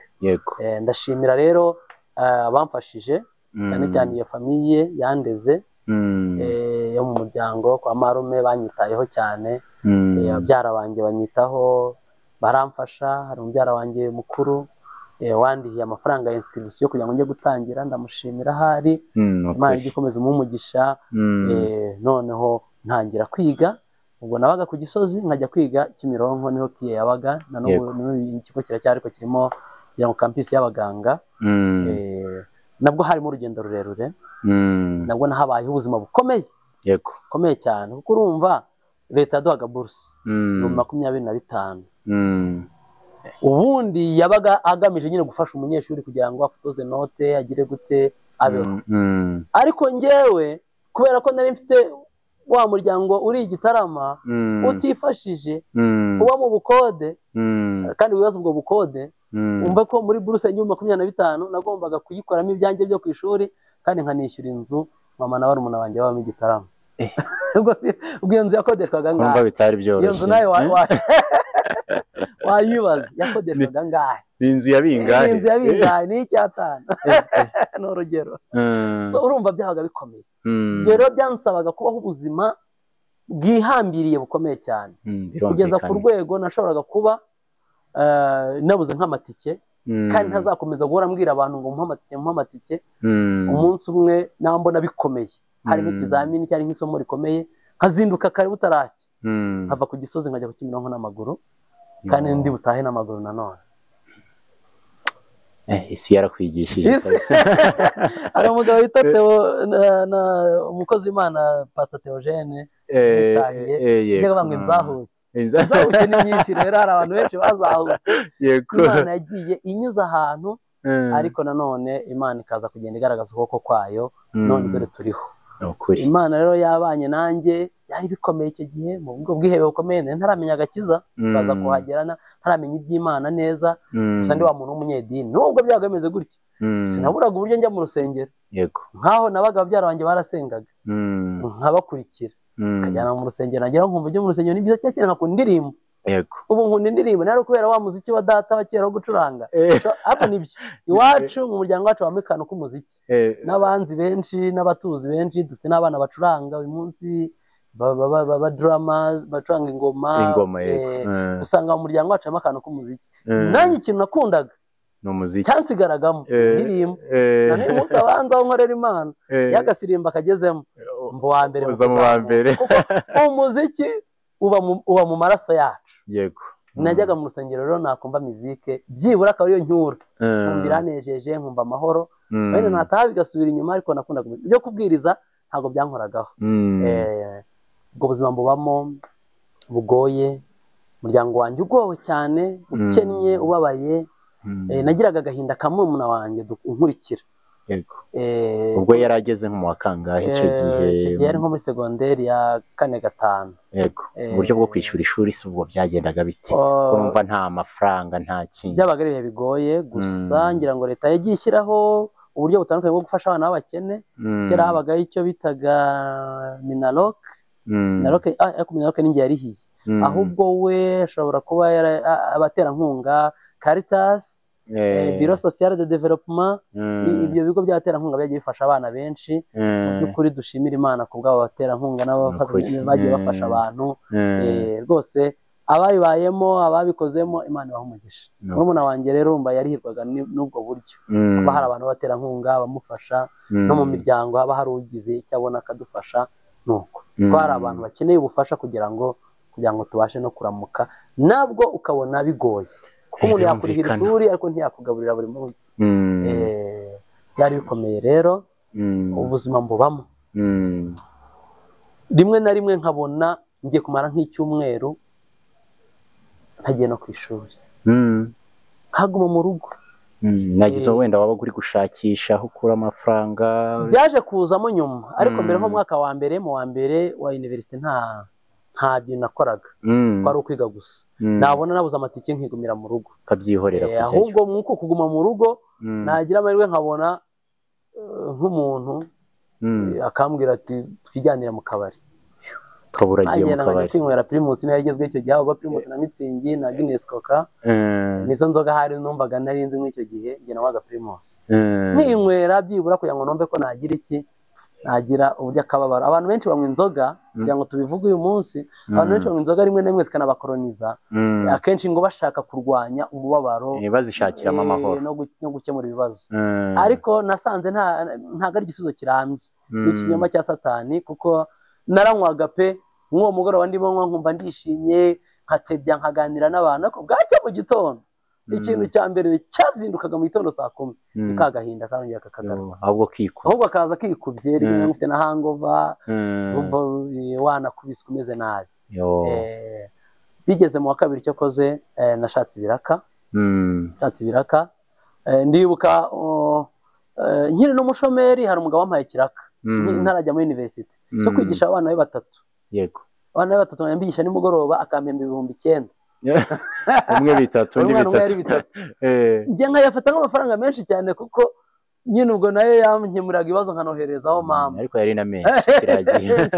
ndashimira rero abamfashije cyane cyane iyo famiye yandeze yo mu muryango kwa marume banyitayeho cyane ababyara banjye banyitaho baramfasha hari umubyara wanjye mukuru wandihiye amafaranga ya inscription kugira ngo njye gutangira ndamushimira hari Imana igikomeza umugisha noneho ntangira kwiga ubwo nabaga ku Gisozi nkajya kwiga Kimironko niho kiye yabaga na n'ubu ikigo kiracyari ko kirimo kugira ngo campus y'abaganga nabwo harimo urugendo rurerure nabwo nahabayeho ubuzima bukomeye bukomeye cyane kuko urumva leta yaduhaga buruse mu 25 ubundi yabaga agamije nyine gufasha umunyeshuri kugira ngo afotoze note agire gute abeho. Ariko njyewe kubera ko nari mfite wa muryango uri Igitarama utifashije kuba mu bukode, kandi wibaza ubwo bukode umva ko muri buruse y'ibihumbi 25 nagombaga kuyikoramo ibyanjye byo ku ishuri kandi nkanishyura inzu mama na barumuna banjye babamo Igitarama. Ubwo iyo nzu yakodeshwaga ngahe? Umva bitari byoroshye. Iyo nzu nayo wayibaza yakodeshwaga ngahe? Inzu yabingahe? Inzu yabingahe ni 5 no rugero. So urumva byabaga bikomeye. Rero byansabaga kubaho ubuzima bwihambiriye bukomeye cyane kugeza ku rwego nashoboraga kuba nabuze nk'amatike kandi ntazakomeza guhora mbwira abantu ngo muhe amatike. Umunsi umwe nambona bikomeye harimo ikizamini cyari nk'isomo rikomeye nkazinduka kare butaracya nkava ku Gisozi nkajya ku Kimironko n'amaguru kandi ndi butahe n'amaguru nanone. Isi yarakwigishije. Hari umugabo wita Theo, umukozi w'Imana Pastor Theogene yego bamwe nzahuke ni nyinshi rero hari abantu benshi bazahutse. Imana yagiye inyuza ahantu ariko nanone Imana ikaza kugenda igaragaza ukuboko kwayo none dore turiho. Imana rero yabanye nanjye byari bikomeye icyo gihe mu bwo bwihebe bukomeye ntaramenya agakiza baza kuhagera ntaramenya iby'Imana neza gusa ndi wa muntu w'umunyedini nubwo byagameze gutyo sinaburaga uburyo njya mu rusengero nkaho nabaga ababyara banjye barasengaga nkabakurikira tukajyana mu rusengero nagera nkumva ibyo mu rusengero ni byiza cyane nkakunda indirimbo. Ubu nkunda indirimbo nari kubera wa muziki wa data wa kera wo gucuranga hapo nibyo iwacu mu muryango wacu wamekano k'umuziki n'abanzi benshi n'abatuzi benshi dufite n'abana bacuranga uyu munsi ba drummers bacuranga ingoma usanga mu muryango wacu wamekano k'umuziki. Nanjye ikintu nakundaga no muziki cyansigaragamo indirimbo nane umunsi abanza aho nkorera Imana y'agasirimba kagezemo mbo wa mbere kuko umuziki uba mu maraso yacu. Najyaga mu rusengero rero nakumva muzike byibura akaba ariyo nyura nkumva nejeje nkumva amahoro wenda nataha bigasubira inyuma ariko nakundaga byo kubwiriza ntago byankoragaho. Ubwo buzima mbubamo bugoye umuryango wanjye ugowe cyane ukennye ubabaye nagiraga agahinda kamurumuna wanjye nkurikira. Ubwo yarageze nko mu wakangahe icyo gihe? Yari nko muri segonderi ya 4-5. Uburyo bwo kwishyura ishuri si ubwo byagendaga biti? Urumva nta mafaranga nta kintu? Byabaga ari ibihe bigoye gusa ngira ngo leta yagiye ishyiraho uburyo butandukanye bwo gufasha abana b'abakene. Kera habagaho icyo bitaga Minaloc. Minaloc n'ingiye yarihiye ahubwo we ashobora kuba abaterankunga Caritas, Bureau Social de Développement, ibyo bigo by'abaterankunga byagiye bifasha abana benshi. Mu by'ukuri dushimira Imana ku bw'abo baterankunga bagiye bafasha abantu rwose ababibayemo ababikozemo Imana ibaha umugisha. Murumuna wanjye rero urumva yarihirwaga n'ubwo buryo kuba hari abantu baterankunga bamufasha no mu miryango haba hari ugize icyo abona akadufasha. Nuko twari abantu bakeneye ubufasha kugira ngo tubashe no kuramuka nabwo ukabona bigoye kuko umuntu yakurihira ishuri ariko ntiyakugaburira buri munsi. Byari bikomeye rero ubuzima mbubamo. Rimwe na rimwe nkabona ngiye kumara nk'icyumweru ntagiye no ku ishuri nkaguma mu rugo. Nagize wenda waba uri gushakisha aho ukura amafaranga? Byaje kuzamo nyuma ariko mbere nko mwaka wa mbere wa university nta bintu nakoraga kwari ukwiga gusa. Nabona nabuze amatike nkigumira mu rugo kabyihorera kujyayo. Ahubwo mwuko kuguma mu rugo nagira amahirwe nkabona nk'umuntu akambwira ati twijyanire mu kabari. Kaburagiye mu kabari kwinywera Primus niyo yagezweho icyo gihe ahubwo Primus na Mitsingi na Guinness Coca nizo nzoga hari numvaga narinzi muri icyo gihe njye nawaga Primus nkwinywera byibura kugira ngo nombe ko nagira uburyo akababaro. Abantu benshi banywa inzoga kugira ngo tubivuge uyu munsi. Abantu benshi banywa inzoga rimwe na rimwe zikanabakoloniza akenshi ngo bashaka kurwanya umubabaro bazishakiramo amahoro no gukemura ibibazo. Ariko nasanze ntago ari igisubizo kirambye n'ikinyoma cya Satani kuko naranywaga pe nk'uwo mugoroba ndimo nkumva ndishimye nkatebya nkaganira n'abantu ariko bwacyo mu gitondo ikintu cya mbere cyazindukaga mu gitondo saa 10 ikagahinda karongera kakagaruka ahubwo akaza kikubye rimwe mfite na hangover wanakubiswe umeze nabi. Bigeze mu wa kabiri cyo koze nashatse ibiraka ndibuka nkiri n'umushomeri hari umugabo wampaye ikiraka ntarajya muri university cyo kwigisha abana be 3. Yego. Abana be 3 nambigisha nimugoroba akampemba 9,000. Umwe 3 undi 3. Njye nkayafata nk'amafaranga menshi cyane kuko nyine ubwo nayo yankemuraga ibibazo nkanoherezaho mama. Ariko yari na menshi kiragiye.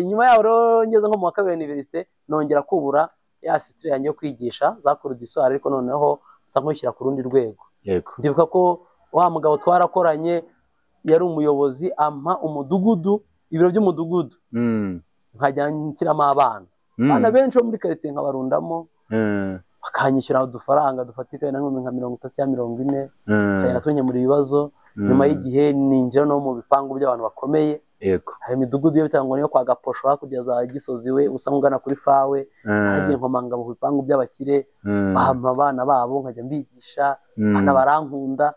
Nyuma yaho rero ngeze nko mu wa 2 university nongera kubura ya sitre yanjye yo kwigisha za cours ariko noneho sa nkwishyira ku rundi rwego. Yego. Ndibuka ko wa mugabo twarakoranye yari umuyobozi ampa umudugudu ibiro by'umudugudu nkajya nkiramo abana benshi bo muri quartier nkabarundamo bakanyishyura udufaranga dufatika na nka 30 cyangwa 40 cyane tunye muri ibibazo nyuma y'igihe ninjira no mu bipangu by'abantu bakomeye. Yego. Hari imidugudu yo bitangwa yo kwa Gaposho kugeza Gisozi we usangana kuri fawe hagiye nkomanga mu bipangu by'abakire bampa abana babo nkajya mbigisha abana barankunda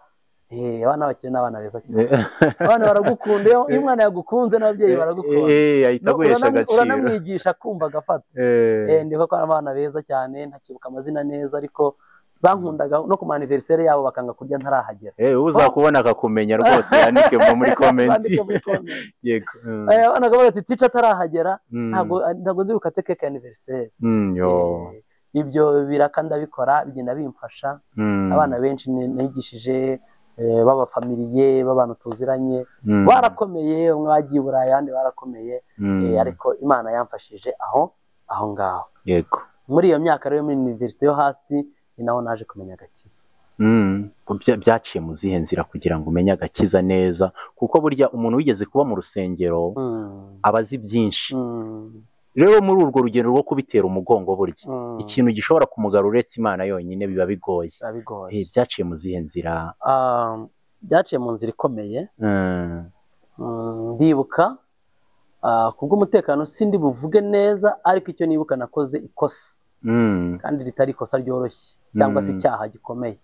abana bakire n'abana beza cyane abana baragukunda iyo umwana yagukunze n'ababyeyi baragukunda ahita guhesha agaciro uranamwigisha kumva gafata ndiko ko abana beza cyane ntakibuka amazina neza ariko bankundaga no ku anniversaire yabo bakanga kurya ntarahagera uzakubona akakumenya rwose yandike muri comment. Yego. Abana gabo ati teacher atarahagera ntago ndi bukate cake anniversaire. Ibyo birakanda bikora bigenda bimfasha abana benshi nigishije baba familiye babantu tuziranye barakomeye umwe wagiye Burayi andi barakomeye ariko Imana yamfashije aho ngaho. Yego. Muri iyo myaka rero muri university yo hasi naho naje kumenya agakiza. Byaciye mu zihe nzira kugira ngo umenye agakiza neza kuko burya umuntu wigeze kuba mu rusengero abazi byinshi rero muri urwo rugendo rwo kubitera umugongo burya ikintu gishobora kumugara uretse Imana yonyine biba bigoye. Byaciye mu zihe nzira? Byaciye mu nzira ikomeye. Ndibuka kubw'umutekano sindi buvuge neza ariko icyo nibuka nakoze ikosa kandi ritari ikosa ryoroshye cyangwa se icyaha gikomeye.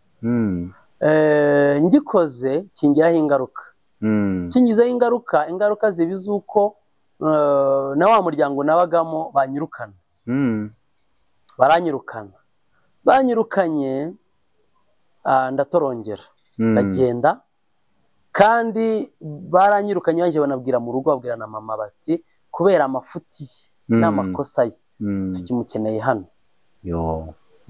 Ngikoze kingiraho ingaruka. Kingizeho ingaruka zibiza uko na wa muryango nabagamo banyirukanye ndatorongera ndagenda kandi baranyirukanye yanjye banabwira mu rugo babwira na mama bati kubera amafuti n'amakosa ye tukimukeneye hano.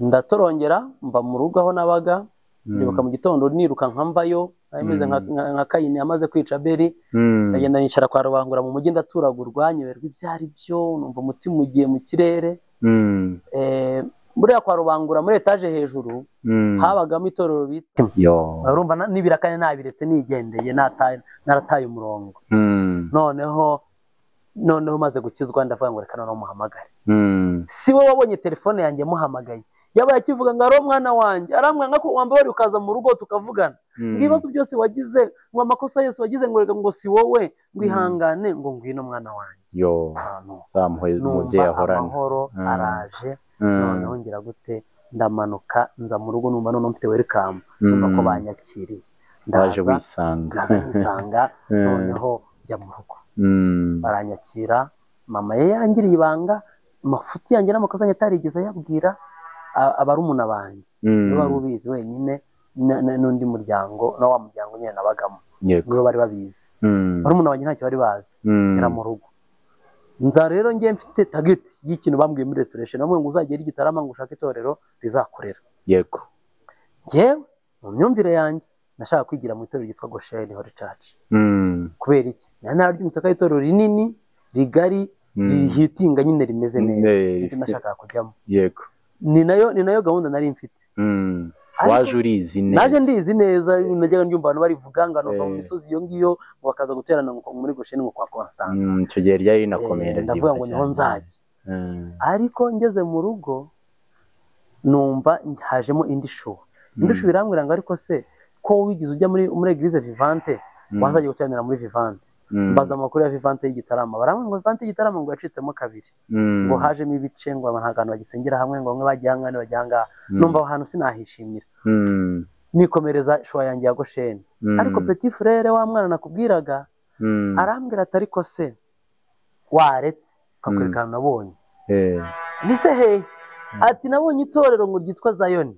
Ndatorongera mba mu rugo aho nabaga ndibuka mu gitondo niruka nkamvayo ameze nka Kayini amaze kwica Beri ndagenda nicara kwa Rubangura mu mujyi ndaturagurwa nyoberwa ibyari byo numva umutima ugiye mu kirere. Buriya kwa Rubangura muri etage hejuru habagamo itorero bita urumva nibirakane nabiretse nigendeye narataye umurongo. Noneho maze gukizwa ndavuga ngo reka no muhamagare. Si we wabonye telefone yanjye muhamagaye yabaye akivuga ngo ari umwana wanjye aramwanga ko wambaye ukaza mu rugo tukavugana ibibazo byose wagize ngo amakosa yose wagize ngo si wowe ngo ihangane ngo ngwino mwana wanjye samuheza umuvyeyi ahorana amahoro araje. Noneho ngira gute ndamanuka nza mu rugo numva none mfite welcome numva ko banyakiriye ndaje wisanga noneho njya mu rugo baranyakira mama ye yangiriye ibanga amafuti yanjye n'amakosa yatarigeze yabwira abarumuna banjye wari ubizi wenyine n'undi muryango na wa muryango nyine nabagamo nibo bari babizi barumuna banjye ntacyo bari bazi era mu rugo. Nza rero ngiye mfite target y'ikintu bambwiye muri restoration bamwe ngo uzagera igitarama ngo ushake itorero rizakorera. Yego. Yewe mu myumvire yanjye nashaka kwigira mu itorero ryitwa Goshen Holy Church. Kubera iki nararyumse ko itorero rinini rigari rihitinga nyine rimeze neza nashaka kujyamo. Yego. Ni nayo gahunda nari mfite. Waje urizi neza. Naje ndizi neza najyaga njumva abantu barivuga ngano mu misozi iyo ngiyo bakaza guterana muri Goshen ngo kwa Constance. Icyo gihe ryari nakomera ndavuga ngo niho nzajya. Ariko ngeze mu rugo numva hajemo indi show. Indi show irambwira ngo ariko se ko wigize ujya muri Eglise Vivante wazajya guteranira muri Vivante. Mbaza amakuru ya Vivante y'igitarama baramwe ngo Vivante y'igitarama ngo yacitsemo kabiri ngo hajemo ibice ngo abantu bagisengera hamwe ngo bamwe bajyangane bajyanga numva ahantu sinahishimira nikomereza showa yanjye ya Goshen. Ariko petit frère wa mwana nakubwiraga arambwira ati ariko se waretse kakwereka nabonye nise he ati nabonye itorero ngo ryitwa Zion.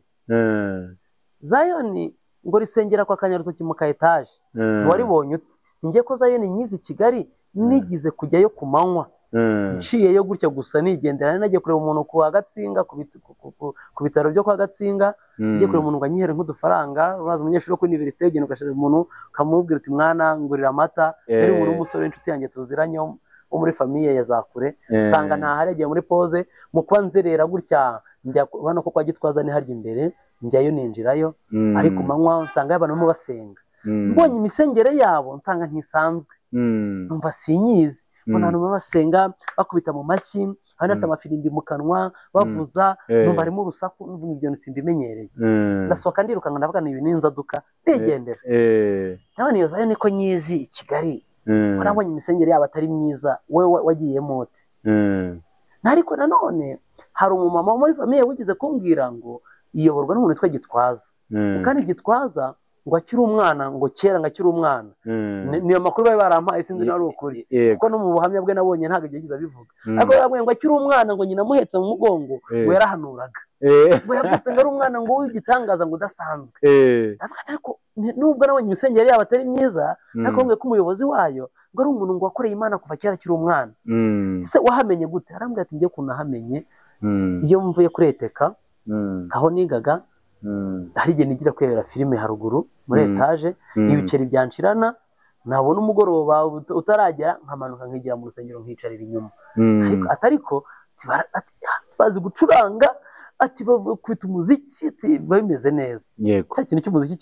Zion ngo risengera kwa Kanyarutoki mu ka etaje ntiwaribonye ute ngiye ko Zayoni nyizi Kigali nigize kujyayo ku manywa nciyeyo gutya gusa nigendera nagiye kureba umuntu ku Gatsinga ku bitaro byo kwa Gatsinga ngiye kureba umuntu ngo anyihere nk'udufaranga uraza umunyeshuri wo kuri universite ugenda ugashira umuntu kamubwira uti mwana ngurira amata ari muri umusore w'inshuti yanjye tuziranye wo muri famiye ya Zakure sanga ntahari agiye muri pause mu kuba nzerera gutya njya ubona ko kwa Gitwaza ni harya imbere njyayo ninjirayo ariko manywa nsanga abantu barimo basenga mbonye imisengere yabo nsanga ntisanzwe numva sinyizi mbona abantu basenga bakubita mu mashyi abandi bafite amafirimbi mu kanwa bavuza numva harimo urusaku n'ibyo simbimenyereye ndasohoka ndirukanka ndavuga ni ibintu inzaduka ndigendera nabone iyo Zayoni ko nyizi i Kigali urabonye imisengere yabo atari myiza wowe wagiyemo ute ariko nanone hari umumama muri famiye wigize kumbwira ngo iyoborwa n'umuntu witwa Gitwaza kandi Gitwaza ngo akiri umwana ngo kera ngo akiri umwana niyo makuru bari barampaye sinzi n'ari ukuri kuko no mu buhamya bwe nabonye ntabwo yagize abivuga ariko yabwiye ngo akiri umwana ngo nyina muhetse mu mugongo ngo yarahanuraga ngo yavutse ngo ari umwana ngo w'igitangaza ngo udasanzwe ariko nubwo nabonye imisengere yabo atari myiza ariko ngo umuyobozi wayo ngo ari umuntu ngo wakoreye Imana kuva kera akiri umwana ese wahamenye gute arambwira ati ngiye kunahamenye iyo mvuye kuri eteka aho nigaga hari igihe nigira kwebera filime haruguru muri etaje ibiceri byanshirana nabona umugoroba utaragera nkamanuka nkigira mu rusengero nkicarira inyuma ariko bazi gucuranga ati bakubita umuziki bimeze neza cya kintu cy'umuziki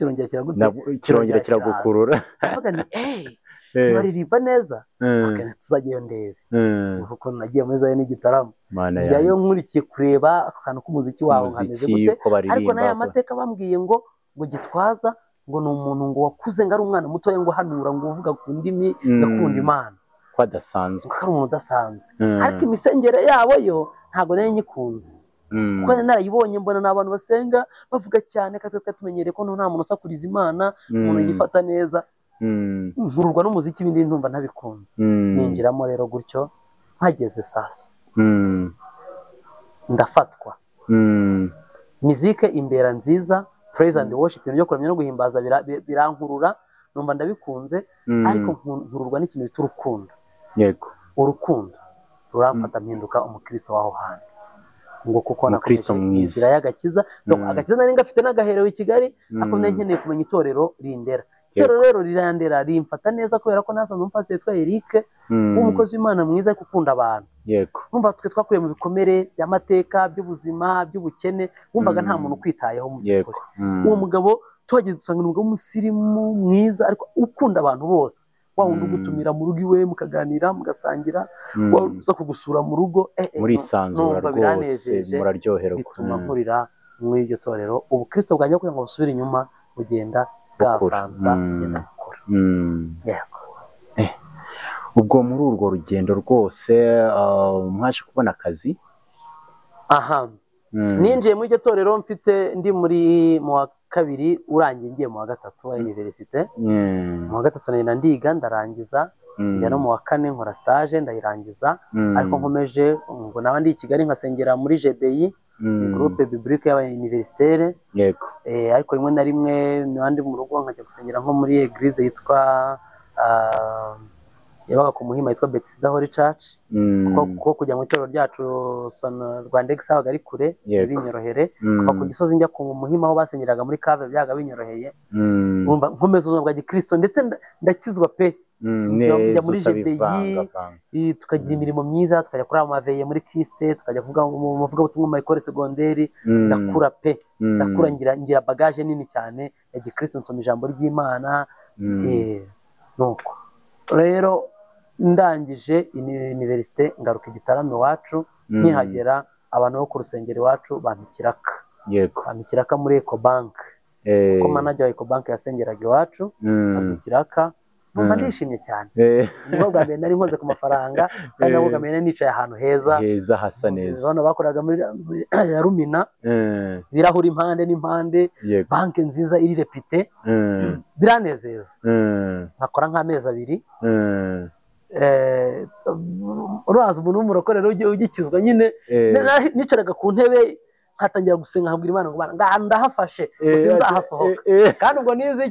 kirongera kiragukurura avuga ni baririmba neza tuzajyayo ndebe kuko nagiye muri Zayoni n'igitaramo njyayo nkurikiye kureba akantu k'umuziki wawe nkameze gute ariko n'aya mateka bambwiye ngo Gitwaza ngo ni umuntu ngo wakuze ngo ari umwana mutoya ngo hanura ngo uvuga ku ndimi gakunda Imana ko adasanzwe ko ari umuntu udasanzwe ariko imisengere yabo yo ntabwo nari nyikunze kuko narayibonye mbona n'abantu basenga bavuga cyane kandi twatumenyereye ko nta muntu usakuriza Imana umuntu yifata neza nkururwa n'umuziki ibindi ntumva ntabikunze ninjiramo rero gutyo mpageze sasa ndafatwa muzike imbera nziza praise and worship ibintu byo kuramya no guhimbaza birankurura numva ndabikunze ariko nkururwa n'ikintu bita urukundo urukundo ruramfata mpinduka umukristo waho hantu ngo kuko nakristo mwiza y'agakiza agakiza nari ngafite n'agaherewe i Kigali ariko nkeneye kumenya itorero rindera itorero rero rirandera rimfata neza kubera ko nasanze umupasiteri witwa Eric umukozi w'Imana mwiza ariko ukunda abantu numva twe twakuriye mu bikomere by'amateka by'ubuzima by'ubukene wumvaga nta muntu ukwitayeho mu by'ukuri uwo mugabo tuhageze dusanga umugabo w'umusirimu mwiza ariko ukunda abantu bose wawundi ugutumira mu rugo iwe mukaganira mugasangira uza kugusura mu rugo muri sanzura rwose muraryoherwa bituma nkurira muri iryo torero ubukristo bwanjye kugira ngo busubire inyuma bugenda bwavanza bugenda bukura ubwo muri urwo rugendo rwose mwaje kubona akazi ninjiye muri iryo torero mfite ndi mu wa kabiri urangiye ngiye mu wa gatatu wa universite mu wa gatatu nari ndiga ndarangiza njya no mu wa kane nkora stage ndayirangiza ariko nkomeje ngo nawe ndi i Kigali nkasengera muri GBI groupe biblique y'abayuniversitaire ariko rimwe na rimwe n'abandi mu rugo nkajya gusengera nko muri eglise yitwa yabaga ku Muhima yitwa Bethesda Holy Church kuko kujya mu itorero ryacu Rwandex habaga ari kure binyorohere kuva ku Gisozi njya ku Muhima aho basengeraga muri Cave byaga binyoroheye umva nkomeza ubuzima bwa gikristo ndetse ndakizwa pe njya muri GBI tukagira imirimo myiza tukajya kuri amaveye muri Kriste tukajya kuvuga mu vuga butumwa mu école secondaire ndakura pe ndakura ngira bagage nini cyane ya gikristo nsoma ijambo ry'Imana nuko rero ndangije universite ngaruka igitaramo iwacu nkihagera abantu bo ku rusengero iwacu bampikiraka muri Ecobank kuko manager wa Ecobank yasengeraga iwacu bampikiraka numva ndishimye cyane nubwo bwa mbere nari nkoze ku mafaranga kandi nabwo bwa mbere nicaye ahantu heza hasa neza bano bakoraga muri nzu ya Rumina birahura impande n'impande banke nziza iri repite biranezeza nkakora nk'amezi 2 uraza umuntu w'umurokorero ugikizwa nyine nicaraga ku ntebe nkatangira gusenga nkabwira Imana ngo ndahafashe sinzahasohoka kandi ubwo nize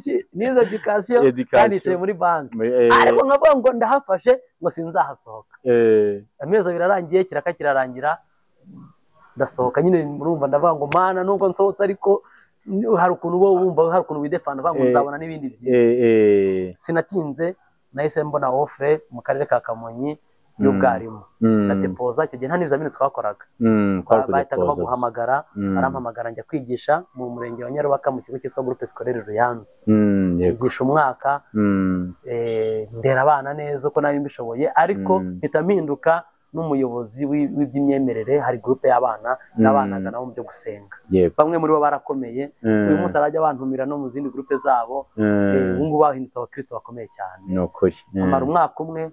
education kandi nicaye muri banki ariko nkavuga ngo ndahafashe ngo sinzahasohoka amezi abiri arangiye kiraka kirarangira ndasohoka nyine murumva ndavuga ngo Mana nubwo nsohotse ariko hari ukuntu bo wumva hari ukuntu widefana ngo nzabona n'ibindi byiza sinatinze nahise mbona offre mu karere ka Kamonyi y'ubwarimu ndatepoza icyo gihe nta n'ibizamini twakoraga bahitaga baguhamagara barampamagara njya kwigisha mu murenge wa Nyarubaka mu kigo cyitwa Groupe Scolaire Ruyanza yigisha umwaka ndera abana neza uko nari mbishoboye ariko mpita mpinduka n'umuyobozi w'iby'imyemerere hari groupe y'abana n'abanaga nabo mu byo gusenga bamwe muri bo barakomeye uyu munsi arajya abantumira no mu zindi groupe zabo ubungu bahindutse abakristo bakomeye cyane amara umwaka umwe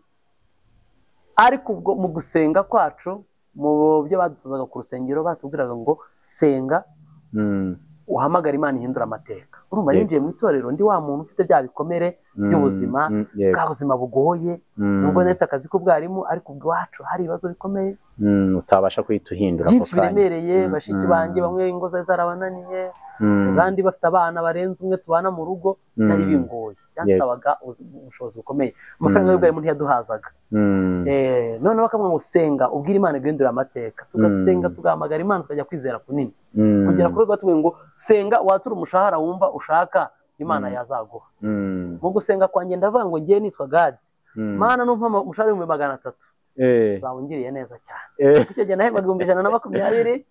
ariko ubwo mu gusenga kwacu mu byo badutozaga ku rusengero batubwiraga ngo senga uhamagara Imana ihindura amateka urumva ninjiye mu itorero ndi wa muntu ufite bya bikomere by'ubuzima bwa buzima bugoye nubwo nafite akazi k'ubwarimu ariko ubwacu hari ibibazo bikomeye utabasha kwita uhindura byinshi biremereye bashiki banjye bamwe ingo zarabananiye abandi bafite abana barenze umwe tubana mu rugo byari bingoye byansabaga ubushobozi bukomeye amafaranga y'ubwarimu ntiyaduhazaga none bakamwe ngo senga ubwira Imana guhindura amateka tugasenga tugahamagara Imana tukajya kwizera kunini kugera kuri rwo tuvuga ngo senga watura umushahara wumva ushaka Imana yazaguha mu gusenga kwanjye ndavuga ngo ngiye nitwa Gadi Mana numva umushahara w'ibihumbi 300 uzawungiriye neza cyane icyo gihe nahembwaga 120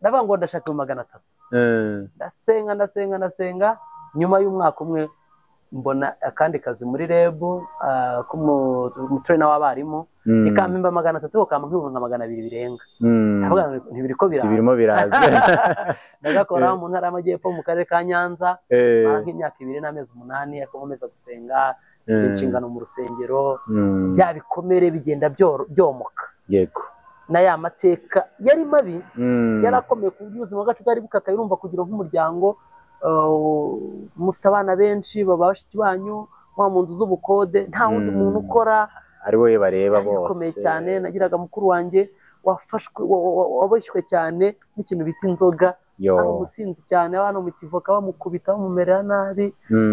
ndavuga ngo ndashaka 300 ndasenga nyuma y'umwaka umwe mbona akandi kazi muri REB k'umutrainer w'abarimu ikampemba 300 ukampa nk'ibihumbi 200 birenga ndavuga ntibiriko biraza ndagakora mu ntara y'Amajyepfo mu karere ka Nyanza mara nk'imyaka 2 n'amezi 8 akomeza gusenga inshingano mu rusengero bya bikomere bigenda byomoka yego na ya mateka yari mabi yarakomeye ku buzima bwacu bwari bukakaye urumva kugira nk'umuryango mufite abana benshi babashiki banyu wa mu nzu z'ubukode nta wundi muntu ukora ari wowe bareba bose bikomeye cyane nagiraga mukuru wanjye wafashwe waboshywe cyane n'ikintu bita inzoga ari umusinzi cyane abantu mu kivoka bamukubita bamumerera nabi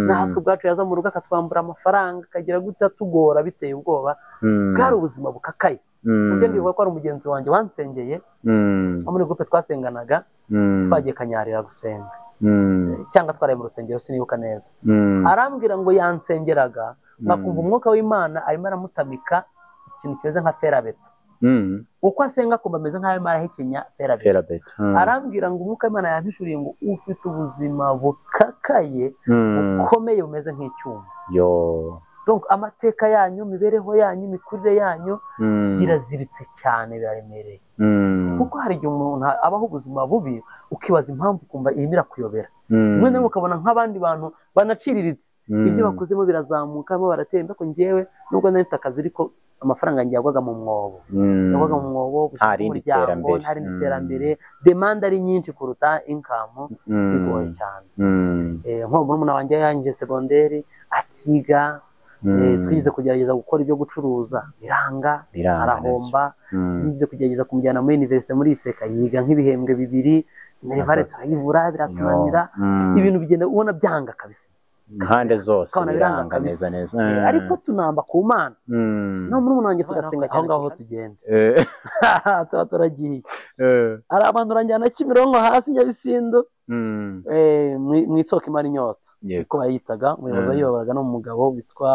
natwe ubwacu yaza mu rugo akatwambura amafaranga akagira gute tugora biteye ubwoba bwari ubuzima bukakaye ubwo ndibuka ko ari umugenzi wanjye wansengeye muri groupe twasenganaga twagiye Kanyarira gusenga cyangwa twaraye mu rusengero sinibuka neza arambwira ngo yansengeraga nakumva umwuka w'Imana arimo aramutamika ikintu kimeze nka ferabeto uko asenga kumba ameze nk'ayo marahekenya ferabeto arambwira ngo umwuka w'Imana yampishuriye ngo ufite ubuzima bukakaye bukomeye bumeze nk'icyuma donc amateka yanyu mibereho yanyu mikurire yanyu biraziritse cyane biraremereye kuko hari igihe umuntu abaho ubuzima bubi ukibaza impamvu kumva ihimira kuyobera rimwe na rimwe ukabona nk'abandi bantu banaciriritse ibyo bakozemo birazamuka bo baratenda ko ngewe nubwo nari mfite akazi ariko amafaranga yanjye yagwaga mu mwobo hari iterambere demande ari nyinshi kuruta income bigoye cyane nko murumuna wanjye yanjye secondaire atiga twize kugerageza gukora ibyo gucuruza biranga arahomba twize kugerageza kumujyana muri university muri Iseka yiga nk'ibihembwe 2 nevare turayibura biratunanira ibintu bigenda ubona byanga kabisa impande zose biranga neza ariko tunamba ku Mana no muri umuntu wanjye tugasenga aho ngaho tugenda tuba turagiye ari abantu ranjyana Kimironko hasi Nyabisindu mu isoko imara inyota uko bayitaga umuyobozi wayoboraga no mu mugabo witwa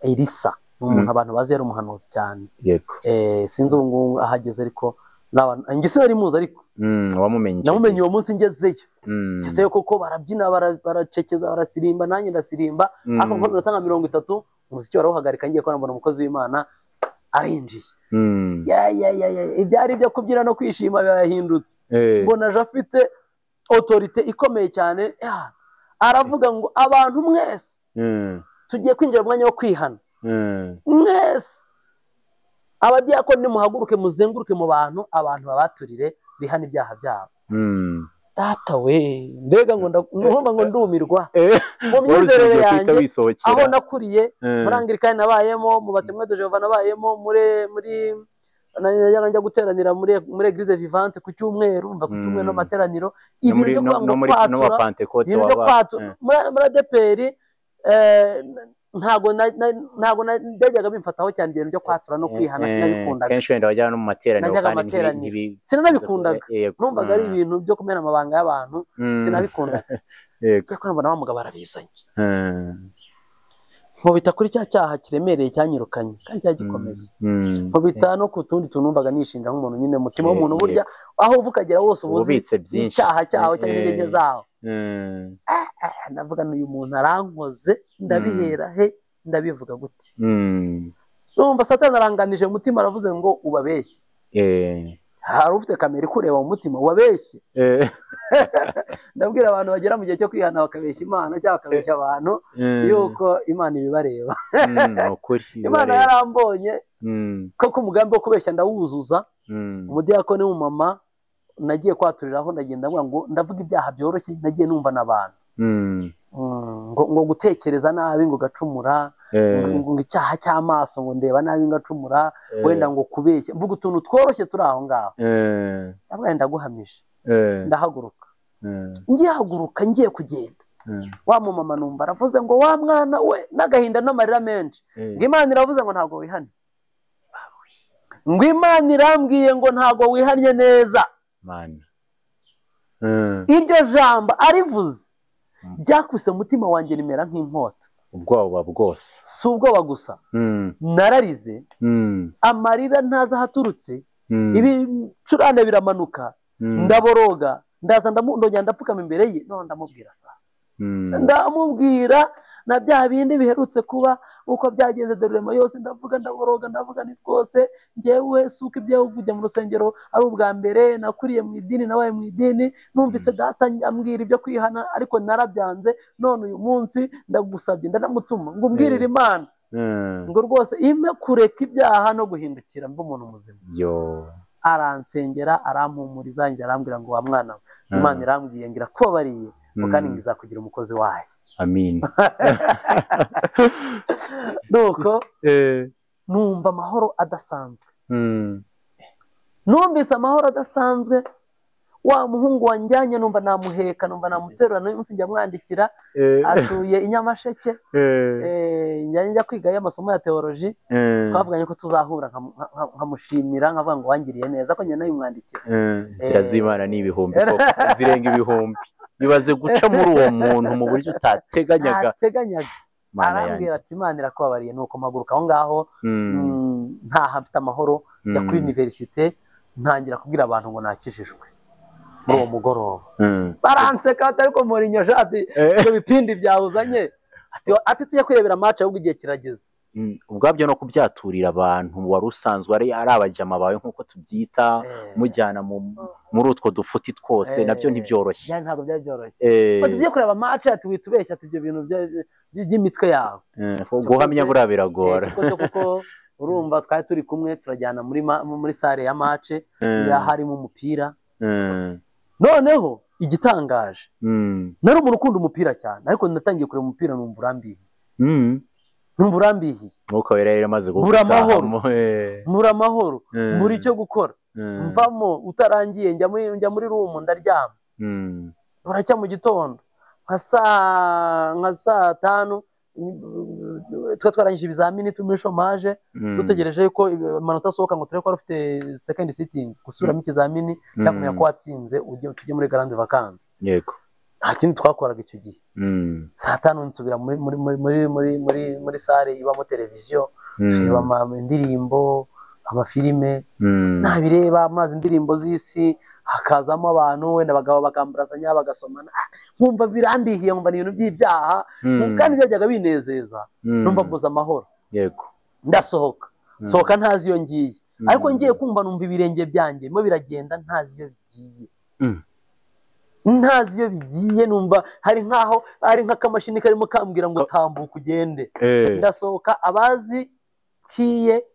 Elisa umuntu abantu bazi yari umuhanuzi cyane sinzi ubu ahageze ariko ngise nari muzi ariko namumenye uwo munsi ngezeyo koko barabyina baracekeza barasirimba nanjye ndasirimba ariko nko minota nka 30 umuziki warawuhagarika ngiye ko nabona umukozi w'Imana arinjiye ibyari byo kubyina no kwishima byahindutse mbona aje afite autorité ikomeye cyane aravuga ngo abantu mwese tugiye kwinjira mu mwanya wo kwihana mwese abadiyakoni muhaguruke muzenguruke mu bantu babaturire bihana ibyaha byabo data we mbega ngo ndumva ngo ndumirwa mu myizerere yanjye aho nakuriye muri Anglikani nabayemo mu Batemwe de Jehova nabayemo muri najyaga guteranira muri Eglise Vivante ku cyumweru, umva ku cyumweru no materaniro ibintu byo kwatura muri ADPR ntago najyaga bimfataho cyane ibintu byo kwatura no kwihana, sinabikundaga. Kenshi wenda wajyana no mu materaniro sinabikundaga, numvaga ari ibintu byo kumena amabanga y'abantu, sinabikundaga. Cyakora mbona wa mugabo arabizanye, nkubita kuri cya cyaha kiremereye cyanyirukanye kandi cyagikomeye, nkubita no ku tundi tunumvaga nishinja nk'umuntu nyine, mutima w'umuntu burya aho uvukagera wose ubuzi icyaha cyaho cyangwa intege zaho. Ndavuga n'uyu muntu arankoze, ndabihera he, ndabivuga gute? Numva Satani aranganije mu mutima, aravuze ngo ubabeshye. Hari ufite kamera ikureba mu mutima, ubabeshye. Ndabwira abantu bagera mu gihe cyo kwihana bakabeshya Imana cyangwa bakabeshya abantu yuko Imana ibibareba. Imana yarambonye koko umugambi wo kubeshya ndawuzuza. Umudiyakoni w'umumama nagiye kwaturiraho, ndagenda ngo ndavuga ibyaha byoroshye nagiye numva n'abantu, ngo gutekereza nabi ngo gacumura, ngo icyaha cy'amaso ngo ndeba nabi ngacumura, wenda ngo kubeshya, mvuga utuntu tworoshye turi aho ngaho. Ndabwira ndaguhamije, ndahaguruka. Ngihaguruka ngiye kugenda, wa mumama numva aravuze ngo wa mwana we, n'agahinda n'amarira menshi, ngo Imana iravuze ngo ntabwo wihane, ngo Imana irambwiye ngo ntabwo wihanye neza. Iryo jambo arivuze ryakuse umutima wanjye rimera nk'inkota. Ubwoba bwose, si ubwoba gusa, nararize, amarira ntaza ahaturutse, ibicurane biramanuka, ndaboroga, ndaza ndongera ndapfukama imbere ye, none ndamubwira sasa, ndamubwira na bya bindi biherutse kuba uko byagenze Dorema yose, ndavuga ndaboroga, ndavuga ni rwose njyewe suko ibyo kujya mu rusengero ari ubwa mbere, nakuriye mu idini, nabaye mu idini, numvise data ambwira ibyo kwihana ariko narabyanze, none uyu munsi ndagusabye ndanamutuma ngo umbwirire Imana ngo rwose ime kureka ibyaha no guhindukira mba umuntu muzima. Aransengera, arampumuriza, njye arambwira ngo wa mwana we, Imana irambwiye ngira kubabariye kandi ngizakugira umukozi wayo. Amin. Nuko numva amahoro adasanzwe, numvise amahoro adasanzwe. Wa muhungu wanjyanye numva namuheka, numva namuterura, n'uyu munsi njya mwandikira, atuye i Nyamasheke, njya kwiga y'amasomo ya teoloji. Twavuganye ko tuzahura nkamushimira, nkavuga ngo wangiriye neza ko njye nayo mwandikira. Inzira z'Imana ni ibihumbi koko, zirenga ibihumbi. Ibaze guca muri uwo muntu mu buryo utateganyaga. Arambwira ati Imana irakubabariye. Nuko mpaguruka aho ngaho, ntaha mfite amahoro, njya kuri universite, ntangira kubwira abantu ngo nakijijwe muri uwo mugoroba. Baranseka ariko Mourinho ati ibyo bipindi byawuzanye, ati tujye kwirebera match ahubwo igihe kirageze. Ubwabyo no kubyaturira abantu wari usanzwe ari abajyama bawe nk'uko tubyita, mujyana muri utwo dufuti twose, nabyo ntibyoroshye. Ntabwo byari byoroshye. Tugiye kureba match ati witubeshya ati ibyo bintu by'imitwe yawe. Guhamya buriya biragora. Kuko urumva twari turi kumwe turajyana muri sale ya match, harimo umupira. Noneho igitangaje, nari umuntu ukunda umupira cyane, ariko natangiye kureba umupira numva urambiye. Numva urambihiye. Nuko rero amaze gukora amahoro, muri icyo gukora. Mvamo utarangiye, njya muri room ndaryama. Buracya mu gitondo nka saa 5 twarangije ibizamini turi muri chômage, dutegereje ko amanota asohoka ngo turebe ko ufite second sitting gusubiramo ikizamini cyakumenya ko watsinze tujye muri grande vacances. Yego. Nta kindi twakoraga icyo gihe. Saa 5 nsubira muri sale ibamo televiziyo, tureba indirimbo, amafilime, nabireba amazi indirimbo z'isi, hakazamo abantu wenda abagabo bakamburazanya bagasomana, nkumva birambihiye, nkumva ibintu by'ibyaha, kandi byajyaga binezeza, numva mbuza amahoro. Yego. Sohoka ntazi iyo ngiye, ariko ngiye kumva numva ibirenge byanjye mo biragenda ntazi iyo bigiye. Ntazi iyo bigiye, numva hari nkaho ari nk'akamashini karimo kambwira ngo tambuka ugende. Ndasohoka, abazi kiye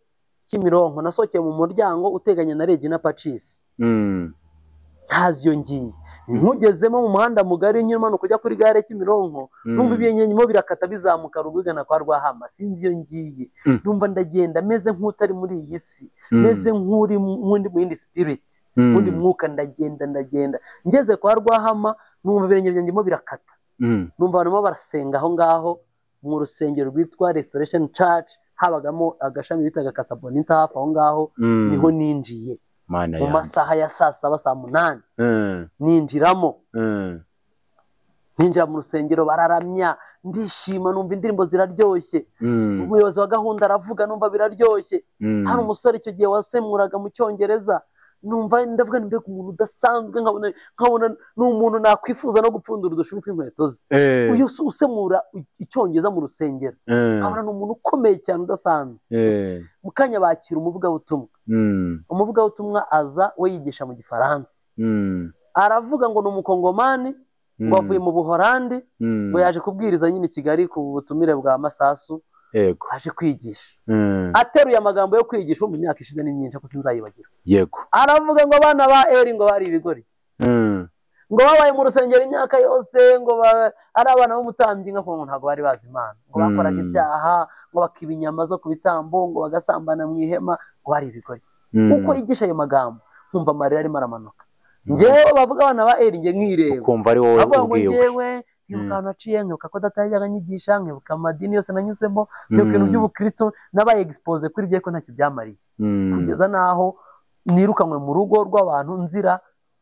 Kimironko, nasohokeye mu muryango uteganye na Regina Pacis. Ntazi iyo ngiye, nkugezemo mu muhanda mugari nyuma no kujya kuri gare Kimironko numva ibyenyenyemo birakata bizamuka rugugana kwa Rwahama sinzi iyo ngiye numva ndagenda meze nk'utari muri iyi si meze nk'uri mu yindi spirit undi mwuka ndagenda ngeze kwa Rwahama numva ibyenyenyemo birakata numva barimo barasenga aho ngaho mu rusengero rwitwa Restoration Church habagamo agashami bitaga Casablanca hafi aho ngaho niho ninjiye mu masaha ya saa 7 saa 8 ninjiramo ninjira mu rusengero bararamya ndishima numva indirimbo ziraryoshye umuyobozi wa gahunda aravuga numva biraryoshye hari umusore icyo gihe wasemuraga mu Cyongereza numva ndavuga mbega umuntu udasanzwe nkabona n'umuntu nakwifuza no gupfundura udushumi tw'inkweto ze uyu usemura Icyongereza mu rusengero nkabona n'umuntu ukomeye cyane udasanzwe mu kanya bakira umuvugabutumwa aza we yigisha mu Gifaransa aravuga ngo ni umukongomani ngo avuye mu Buholandi ngo yaje kubwiriza nyine Kigali ku butumire bwa Masasu yego aje kwigisha ateruye amagambo yo kwigisha mu myaka ishize ni myinshi ko sinzayibagira yego aravuga ngo abana ba Eri ngo bari ibigori ngo babaye mu rusengero imyaka yose ngo ari abana b'umutambyi nko ntago bari bazi Imana ngo bakoraga ibyaha ngo bakiba inyama zo ku bitambo ngo bagasambana mu ihema ngo bari ibigori uko yigisha ayo magambo nkumva amarira arimo aramanuka njyewe bavuga abana ba Eri nge nkireba ukumva ari wowe ubwiwe nkibuka naciye nkibuka ko datajyaga nyigisha nkibuka amadini yose nanyuzemo nkibuka ibintu by'ubukristo nabaye expose kuri bye ko ntacyo byamariye kugeza naho nirukanwe mu rugo rw'abantu nzira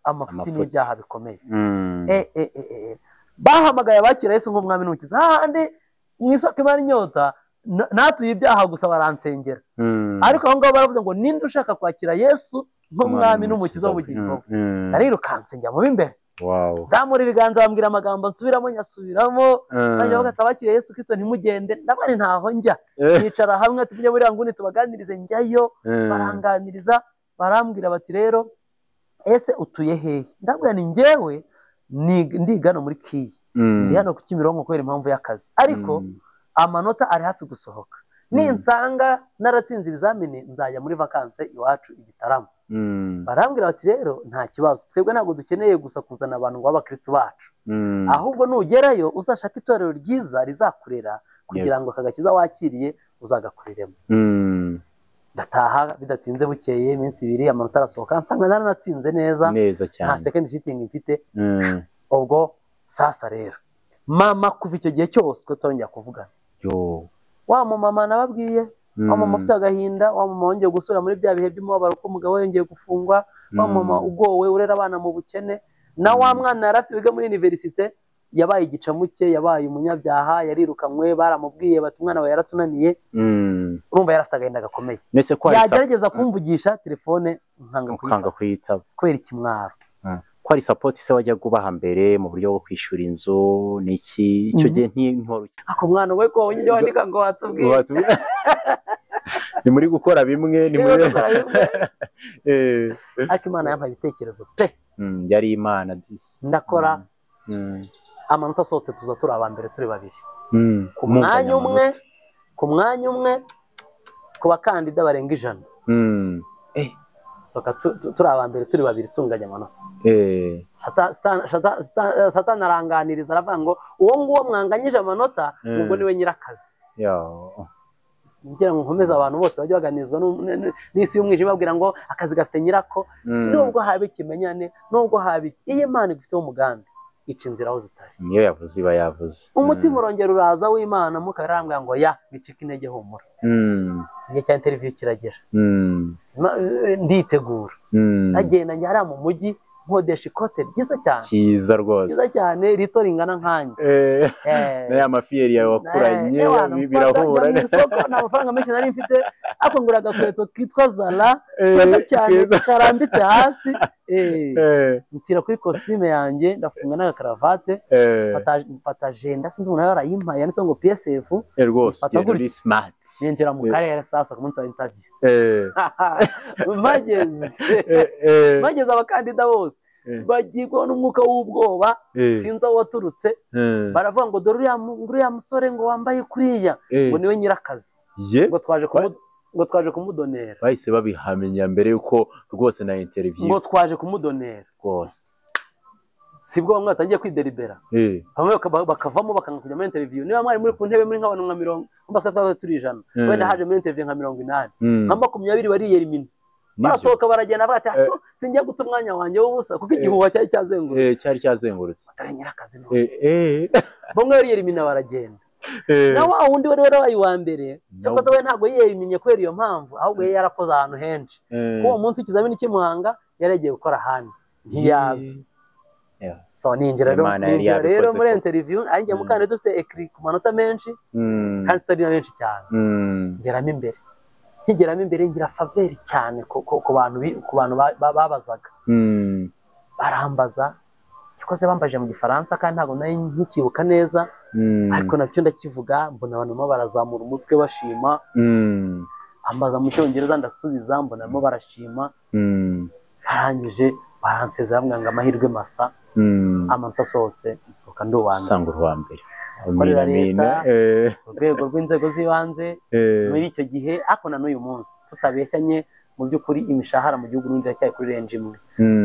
amafuti n'ibyaha bikomeye bahamagaye abakira Yesu nk'umwami n'umukiza handi mwisoko imana inyota natuye ibyaha gusa baransengera ariko aho ngaho baravuze ngo ninde ushaka kwakira Yesu nk'umwami n'umukiza w'ubugingo narirukanse njya mu b'imbere zamura ibiganza bambwira amagambo nsubiramo nyasubiramo najya bagatabakira Yesu Kristo ntimugende ndabari ntaho njya nicara hamwe tujye muri nguni tubaganirize njyayo baranganiriza barambwira bati rero ese utuye hehe ndabwira ni njyewe ndigano muri Kiyi ndi hano ku Kimironko kubera impamvu y'akazi ariko amanota ari hafi gusohoka ninsanga naratsinze ibizamini nzajya muri vacances iwacu Igitaramo barambwira bati rero nta kibazo twebwe ntabwo dukeneye gusa kuzana abantu ngo abakristo bacu ahubwo nugerayo uzashaka itorero ryiza rizakurera kugira ngo akagakiza wakiriye uzagakuriremo ndataha bidatinze bukeye iminsi 2 amanota arasohoka nsanga naranatsinze neza cyane nta second sitting mfite ubwo sasa rero mama kuva icyo gihe cyose twe twongera kuvugana wa mama nababwiye wa mama ufite agahinda wa mama wongeye gusura muri bya bihe by'umubabaro ko umugabo yongeye gufungwa wa mama ugowe urera abana mu bukene na wa mwana yarafite biga muri universite yabaye igicamuke yabaye umunyabyaha yarirukanywe baramubwiye bati umwana we yaratunaniye urumva yarafite agahinda gakomeye yagerageza kumvugisha telefone nkanga kuyitaba kubera ikimwaro ko ari support se wajya gubaha mbere mu buryo bwo kwishura inzu niki icyo gihe ntihoro ako mwana we ko ujye wandika ngo watubwiye ni muri gukora bimwe ni muri ariko Imana yampaye ibitekerezo pe yari Imana ndakora amanota asohotse tuza turi abambere turi babiri ku mwanya umwe ku bakandida barenga 100 soka turi abambere turi babiri tunganya amanota Satani aranganiriza aravuga ngo uwo nguwo mwanganyije amanota ubwo niwe nyirakazi ngira ngo nkomeza abantu bose bajya baganizwa n'isi y'umwijima babwira ngo akazi gafite nyirako nubwo haba ikimenyane nubwo haba iyi Imana ifite umugambi ica inzira aho zitari niyo yavuze iba yavuze umutima urongera uraza w'Imana mukarambwa ngo ya bicika intege humura igihe cya interview kiragera nditegura agenda njya mu mujyi nkodesha ikote ryiza cyane cyiza rwose cyiza cyane rito ringana nkanjye n'aya mafiyeri yawe wakuranye birahura nta mafaranga menshi nari mfite ariko ngura agakweto kitwa Zara keza cyane karambitse hasi nshyira kuri costume yanjye ndafunga n'agakaravate mfata agenda sinzi umuntu yarayimpaye yanditseho ngo PSF rwose uri smart ninjira mu karere sasa ku munsi wa interview mageze abakandida bose bagirwa n'umwuka w'ubwoba sinzi aho waturutse baravuga ngo dore uriya musore ngo wambaye kuriya ngo niwe nyirakazi ngo twaje kumudonera bahise babihamenya mbere yuko rwose na interview ngo twaje kumudonera rwose sibwo bamwe batangiye kwideribera bamwe bakavamo bakanga kujya muri interview niba mwari muri ku ntebe muri nk'abantu nka 100 mbaswa twabaze turi 100 wenda haje muri interview nka 80 nka 20 bariyeri barasohoka baragenda bati singiye guta umwanya wanjye w'ubusa kuko igihuha cyari cyazengurutse atarengera akazi no bamwe bariyeri baragenda na wa wundi wari warabaye wa mbere cyangwa se ntabwo yiyeriminye kubera iyo mpamvu ahubwo yarakoze ahantu henshi uwo munsi ikizamini cy'Imuhanga yaragiye gukora ahandi ntiyazi so ninjira rero muri interview arinjye mukande dufite ekri ku manota menshi kandi tsari na menshi cyane ngeramo imbere ngira faveri cyane ku bantu babazaga barambaza cyokoze bambaje mu Gifaransa kandi ntabwo nari nkikibuka neza ariko nacyo ndakivuga mbona abantu barazamura umutwe bashima ambaza mu Cyongereza ndasubiza mbona barimo barashima arangije baransezera bamwanga amahirwe masa amanota asohotse nsohoka nduwanda sanga urwa mbere urwego rw'inzego z'ibanze muri icyo gihe ako na n'uyu munsi tutabeshyanye mu by'ukuri imishahara mu gihugu n'undi yacyari kuri range imwe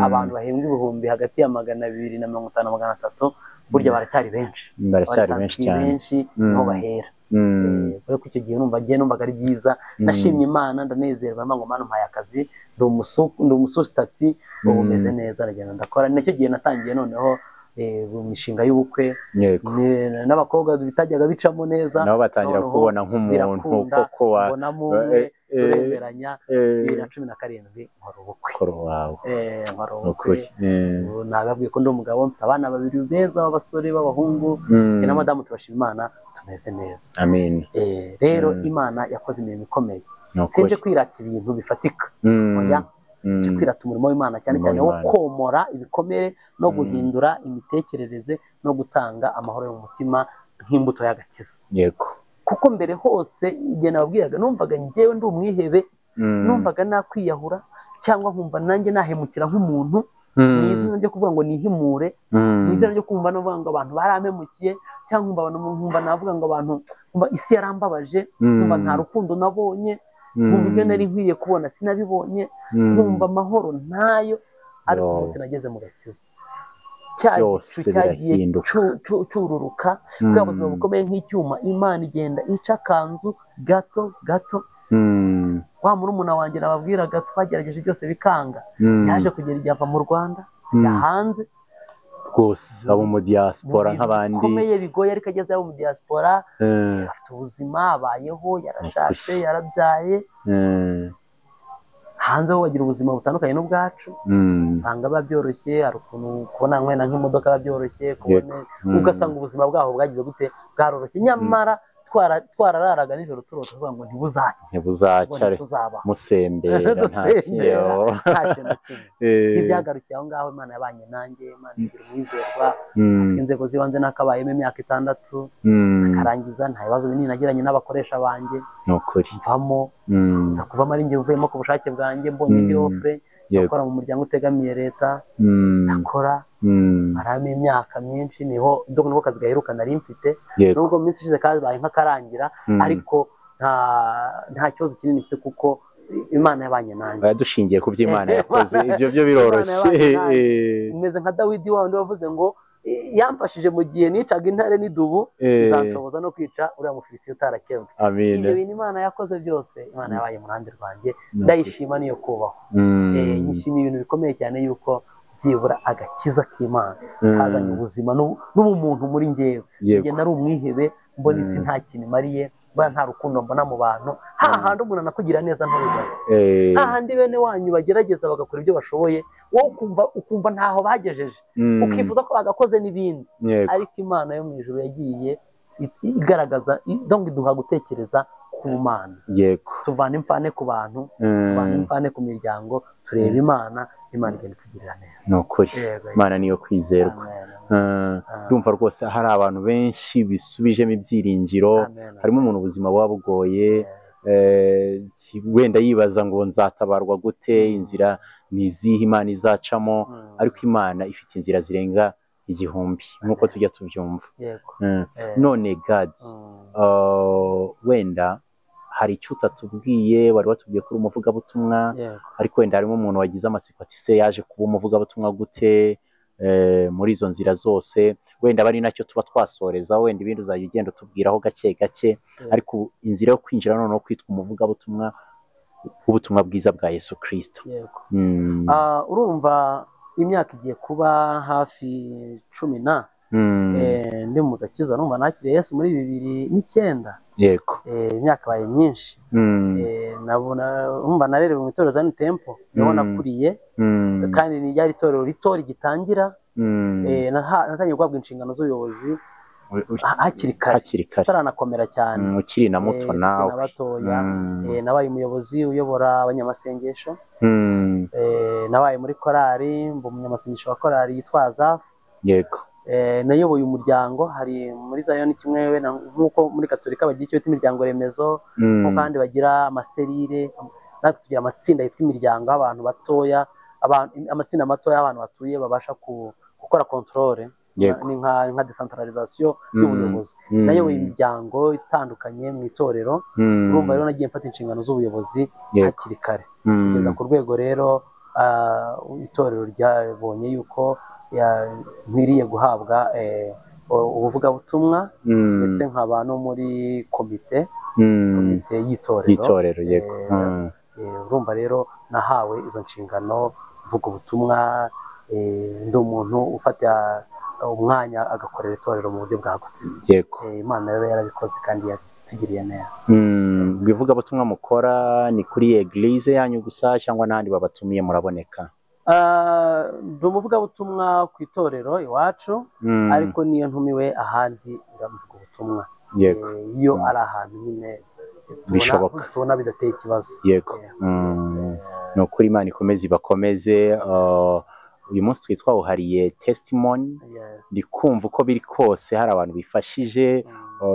abantu bahembwa ibihumbi hagati ya 250 na 300 burya baracyari benshi cyane niho bahera ariko icyo gihe numvaga ari byiza nashimye Imana ndanezerwa ngo Mana mpaye akazi ndi umusustati umeze neza ndagenda ndakora nicyo gihe natangiye noneho imishinga y'ubukwe n'abakobwa bitajyaga bicamo neza nabo batangira kubona nk'umuntu koko turemeranya 2017 nkora ubukwe nagabwiye ko ndi umugabo mfite abana 2 beza b'abasore b'abahungu na madamu turashima Imana tumeze neza amen rero Imana yakoze imirimo ikomeye sinje kwirata ibintu bifatika oya cyo kwirata umurimo w'Imana cyane cyane wo komora ibikomere no guhindura imitekerereze no gutanga amahoro mu mutima nk'imbuto y'agakiza yego kuko mbere hose igihe nababwiraga numvaga ngewe ndi umwihebe numvaga nakwiyahura cyangwa nkumva nanjye nahemukira nk'umuntu n'izina ryo kuvuga ngo nihimure n'izina ryo kumva no kuvuga ngo abantu baramemukiye cyangwa nkumva navuga ngo abantu isi yarambabaje nkumva nta rukundo nabonye nkumva ibyo nari nkwiriye kubona sinabibonye nkumva amahoro ntayo ariko umunsi nageze mu gakiza cyagiye cyururuka bwa buzima bukomeye nk'icyuma Imana igenda ica akanzu gato wa murumuna wanjye nababwiraga twagerageje byose bikanga yaje kugera igihe ava mu Rwanda hanze rwose abo mu diaspora nk'abandi bikomeye bigoye ariko ageze abo mu diaspora afite ubuzima abayeho yarashatse yarabyaye hanze ho bagira ubuzima butandukanye n'ubwacu usanga babyoroshye hari ukuntu kubona mwena nk'imodoka babyoroshye kubona ugasanga ubuzima bwaho bwagize gute bwaroroshye nyamara twarararaga nijoro turota tuvuga ngo ntibuzacare musembera nta kintu ntibyagarukiye aho ngaho Imana yabanye nanjye Imana igira umwizerwa asiga inzego z'ibanze nakabayemo imyaka 6 akarangiza nta bibazo binini nagiranye n'abakoresha banjye mvamo nza kuvamo ari njye uvuyemo ku bushake bwanjye mbonye indi offre gukora mu muryango utegamiye leta nakora arame imyaka myinshi niho niko kazi gaheruka nari mfite nubwo minsi ishize kabaye nk'akarangira ariko nta kibazo kinini mfite kuko Imana yabanye nanjye dushingiye ku by'Imana yakoze ibyo byo biroroshye imeze nka Dawidi wandi wavuze ngo yamfashije mu gihe nicaga intare n'idubu zanshoboza no kwica uriya mufilisi utarakebwe ibyo bintu Imana yakoze byose Imana yabaye mu ruhande rwanjye ndayishima niyo kubaho nyishimiye ibintu bikomeye cyane yuko byibura agakiza k'Imana kazanye ubuzima n'ubumuntu muri ngewe njye nari umwihebe mbona isi nta kintu mariye nta rukundo mbona mu bantu hahandi umuntu anakugira neza ntubibone hahandi bene wanyu bagerageza bagakora ibyo bashoboye wowe ukumva ntaho bagejeje ukifuza ko bagakoze n'ibindi ariko Imana yo mu ijuru yagiye igaragaza donc iduha gutekereza ku Mana tuvana imfane ku bantu tuvana imfane ku miryango tureba Imana igenda itugirira neza nukuri Imana niyo kwizerwa ndumva rwose hari abantu benshi bisubijemo ibyiringiro harimo umuntu ubuzima buba bugoye wenda yibaza ngo nzatabarwa gute inzira nizihe Imana izacamo ariko Imana ifite inzira zirenga 1000 nkuko tujya tubyumva none God wenda hari icyo utatubwiye wari watubwiye kuri umuvugabutumwa ariko wenda harimo umuntu wagize amatsiko ati se yaje kuba umuvugabutumwa gute muri izo nzira zose, wenda bari nacyo tuba twasoreza, wenda ibindi uzajya ugenda utubwiraho gake gake, ariko inzira yo kwinjira noneho kwitwa umuvugabutumwa ubutumwa bwiza bwa Yesu Kristo. Urumva imyaka igiye kuba hafi 10 ndi mu gakiza, numva nakiriye Yesu muri 2009. Yego. Imyaka baye myinshi. Numva narerewe mu itorero Zion Temple, niho nakuriye, kandi ni ryari itorero rito rigitangira. Natangiye guhabwa inshingano z'ubuyobozi hakiri kare, taranakomera cyane, ukiri na muto nawe, n'abatoya. Nabaye umuyobozi uyobora abanyamasengesho, nabaye muri korali, mba umunyamasengesho wa korali yitwa Azaf. Yego. Nayoboye umuryango, hari muri Zion kimwe nk'uko muri Katolika bagira icyo bita imiryango remezo, kandi bagira amaserire, natwe tugira amatsinda yitwa imiryango y'abantu batoya, amatsinda matoya y'abantu batuye babasha gukora controle, ni nka decentralisation y'ubuyobozi. Nayoboye imiryango itandukanye mu itorero, urumva rero nagiye mfata inshingano z'ubuyobozi hakiri kare, kugeza ku rwego rero itorero ryabonye yuko nkwiriye guhabwa ubuvugabutumwa, ndetse nkaba no muri komite y'itorero. Yego. Urumva rero nahawe izo nshingano, mvuga ubutumwa, ndi umuntu ufata umwanya agakorera itorero mu buryo bwagutse. Yego. Imana rero yarabikoze kandi yatugiriye neza. Bivuga ubutumwa mukora ni kuri eglise yanyu gusa cyangwa n'ahandi babatumiye muraboneka? Ndi umuvugabutumwa ku itorero iwacu, ariko niyo ntumiwe ahandi ndavuga ubutumwa. Yego. Iyo ari ahantu nyine tubona bidateye ikibazo. Yego. Ni ukuri Imana ikomeze ibakomeze. Uyu munsi twitwawuhariye testimony, ndi kumva uko biri kose hari abantu bifashije,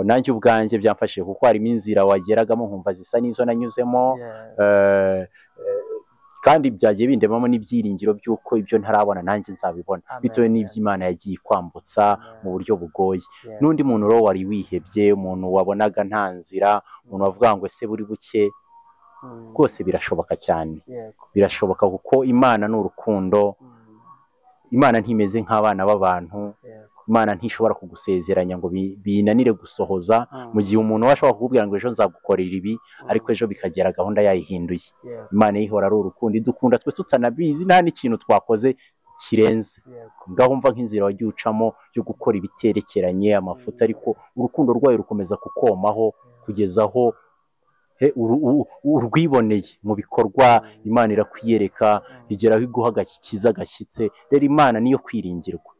nanjye ubwanjye byamfashije kuko harimo inzira wageragamo nkumva zisa n'izo nanyuzemo, kandi byagiye bindemamo n'ibyiringiro by'uko ibyo ntarabona nanjye nzabibona, bitewe n'iby'Imana yagiye kwambutsa mu buryo bugoye. N'undi muntu rero wari wihebye, umuntu wabonaga nta nzira, umuntu wavuga ngo ese buri buke, rwose birashoboka cyane, birashoboka kuko Imana ni urukundo. Imana ntimeze nk'abana b'abantu, Imana ntishobora kugusezeranya ngo binanire gusohoza, mu gihe umuntu washobora kukubwira ngo ejo nzagukorera ibi, ariko ejo bikagera gahunda yayihinduye. Imana ihora ari urukundo, idukunda twe tutanabizi, nta n'ikintu twakoze kirenze. Ngahumva nk'inzira wagiye ucamo yo gukora ibiterekeranye amafuta, ariko urukundo rwayo rukomeza kukomaho kugeza aho urwiboneye mu bikorwa. Imana irakwiyereka, igeraho iguha agakiza gashyitse. Rero Imana niyo kwiringirwa.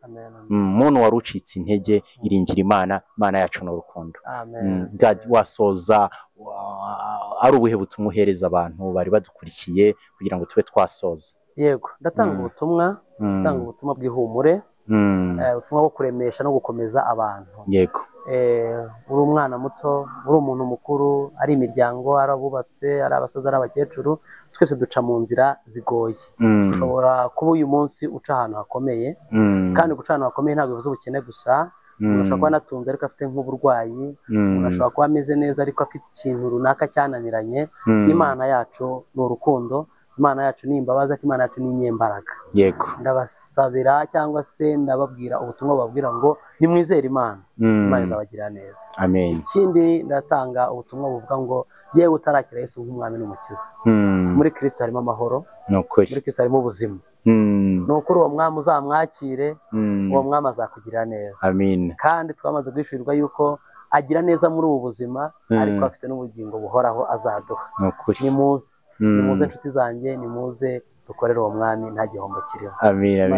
Umuntu wari ucitse intege iringira Imana. Imana yacu ni urukundo. Wasoza ari ubuhe butumwa uhereza abantu bari badukurikiye kugira ngo tube twasoza? Yego, ndatanga ubutumwa bw'ihumure, ubutumwa bwo kuremesha no gukomeza abantu. Yego. Uri umwana muto, uri umuntu mukuru, ari imiryango, ari abubatse, ari abasaza, ari abakecuru, twese duca mu nzira zigoye. Ushobora kuba uyu munsi uca ahantu hakomeye, kandi guca ahantu hakomeye ntabwo bivuze ubukene gusa. Umuntu ashobora kuba anatunze ariko afite nk'uburwayi, umuntu ashobora kuba ameze neza ariko afite ikintu runaka cyananiranye. Imana yacu ni urukundo, Imana yacu ni imbabazi, Imana yacu ni inyembaraga. Yego. Ndabasabira cyangwa se ndababwira ubutumwa babwira ngo nimwizere Imana, Imana izabagirira neza. Amen. Ikindi ndatanga ubutumwa buvuga ngo yewe utarakira Yesu nk'umwami n'umukiza, muri Kristo harimo amahoro, muri Kristo harimo ubuzima. Nukuri uwo mwami uzamwakire, uwo mwami azakugirira neza. Amen. Kandi twamaze guhishurirwa yuko agira neza muri ubu buzima, ariko afite n'ubugingo buhoraho azaduha. Nimuze inshuti zanjye, nimuze dukorere uwo mwami, nta gihombo kiriho. Amen.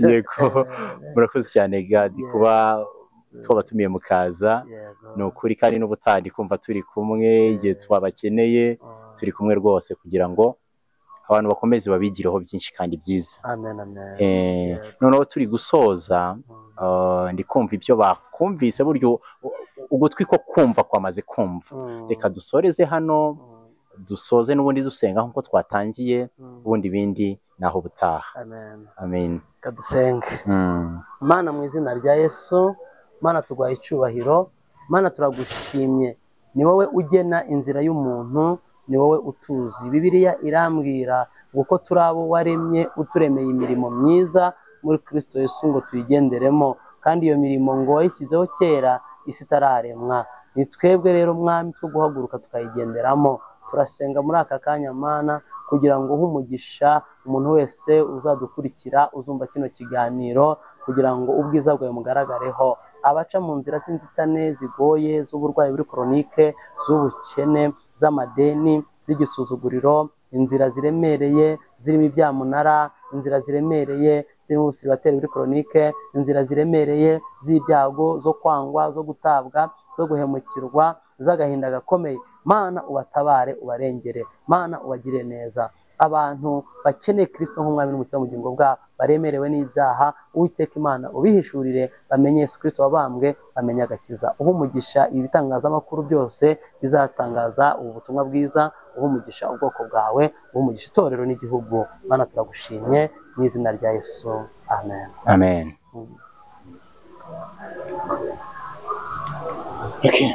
Yego. Murakoze cyane Gadi kuba twabatumiye mukaza. Ni ukuri kandi n'ubutandi kumva turi kumwe igihe twabakeneye, turi kumwe rwose kugira ngo abantu bakomeze babigireho byinshi kandi byiza. Noneho turi gusoza, ndi kumva ibyo bakumvise, buryo ugutwi ko kumva kwamaze kumva. Reka dusoreze hano, dusoze n'ubundi dusenga nk'uko twatangiye, ubundi bindi naho butaha. Amen. Kadusenge. Mana mu izina rya Yesu, Mana tugwaye icyubahiro, Mana turagushimye. Ni wowe ugena inzira y'umuntu, ni wowe utuzi. Bibiliya irambwira uko turabo waremye, uturemeye imirimo myiza, muri Kristo Yesu ngo tuyigenderemo, kandi iyo mirimo ngo wayishyizeho kera isi itararemwa. Ni twebwe rero Mwami two guhaguruka tukayigenderamo. Turasenga muri aka kanya Mana kugira ngo uhe umugisha umuntu wese uzadukurikira uzumva kino kiganiro, kugira ngo ubwiza bwawe mugaragareho. Abaca mu nzira z'inzitane zigoye z'uburwayi buri koronike, z'ubukene, z'amadeni, z'igisuzuguriro, inzira ziremereye zirimo ibyamunara, inzira ziremereye zirimo ubusiribateri buri koronike, inzira ziremereye z'ibyago, zo kwangwa, zo gutabwa, zo guhemukirwa, z'agahinda gakomeye, Mana ubatabare ubarengere, Mana ubagire neza. Abantu bakeneye Kristo nk'umwami n'umukiza mu bugingo bwabo, baremerewe n'ibyaha, Uwiteka Imana ubihishurire, bamenye Yesu Kristo wabambwe, bamenye agakiza. Uha umugisha ibi bitangazamakuru byose bizatangaza ubu butumwa bwiza, uha umugisha ubwoko bwawe, uha umugisha itorero n'igihugu. Mana turagushimye mu izina rya Yesu, amen. Amen. Okay.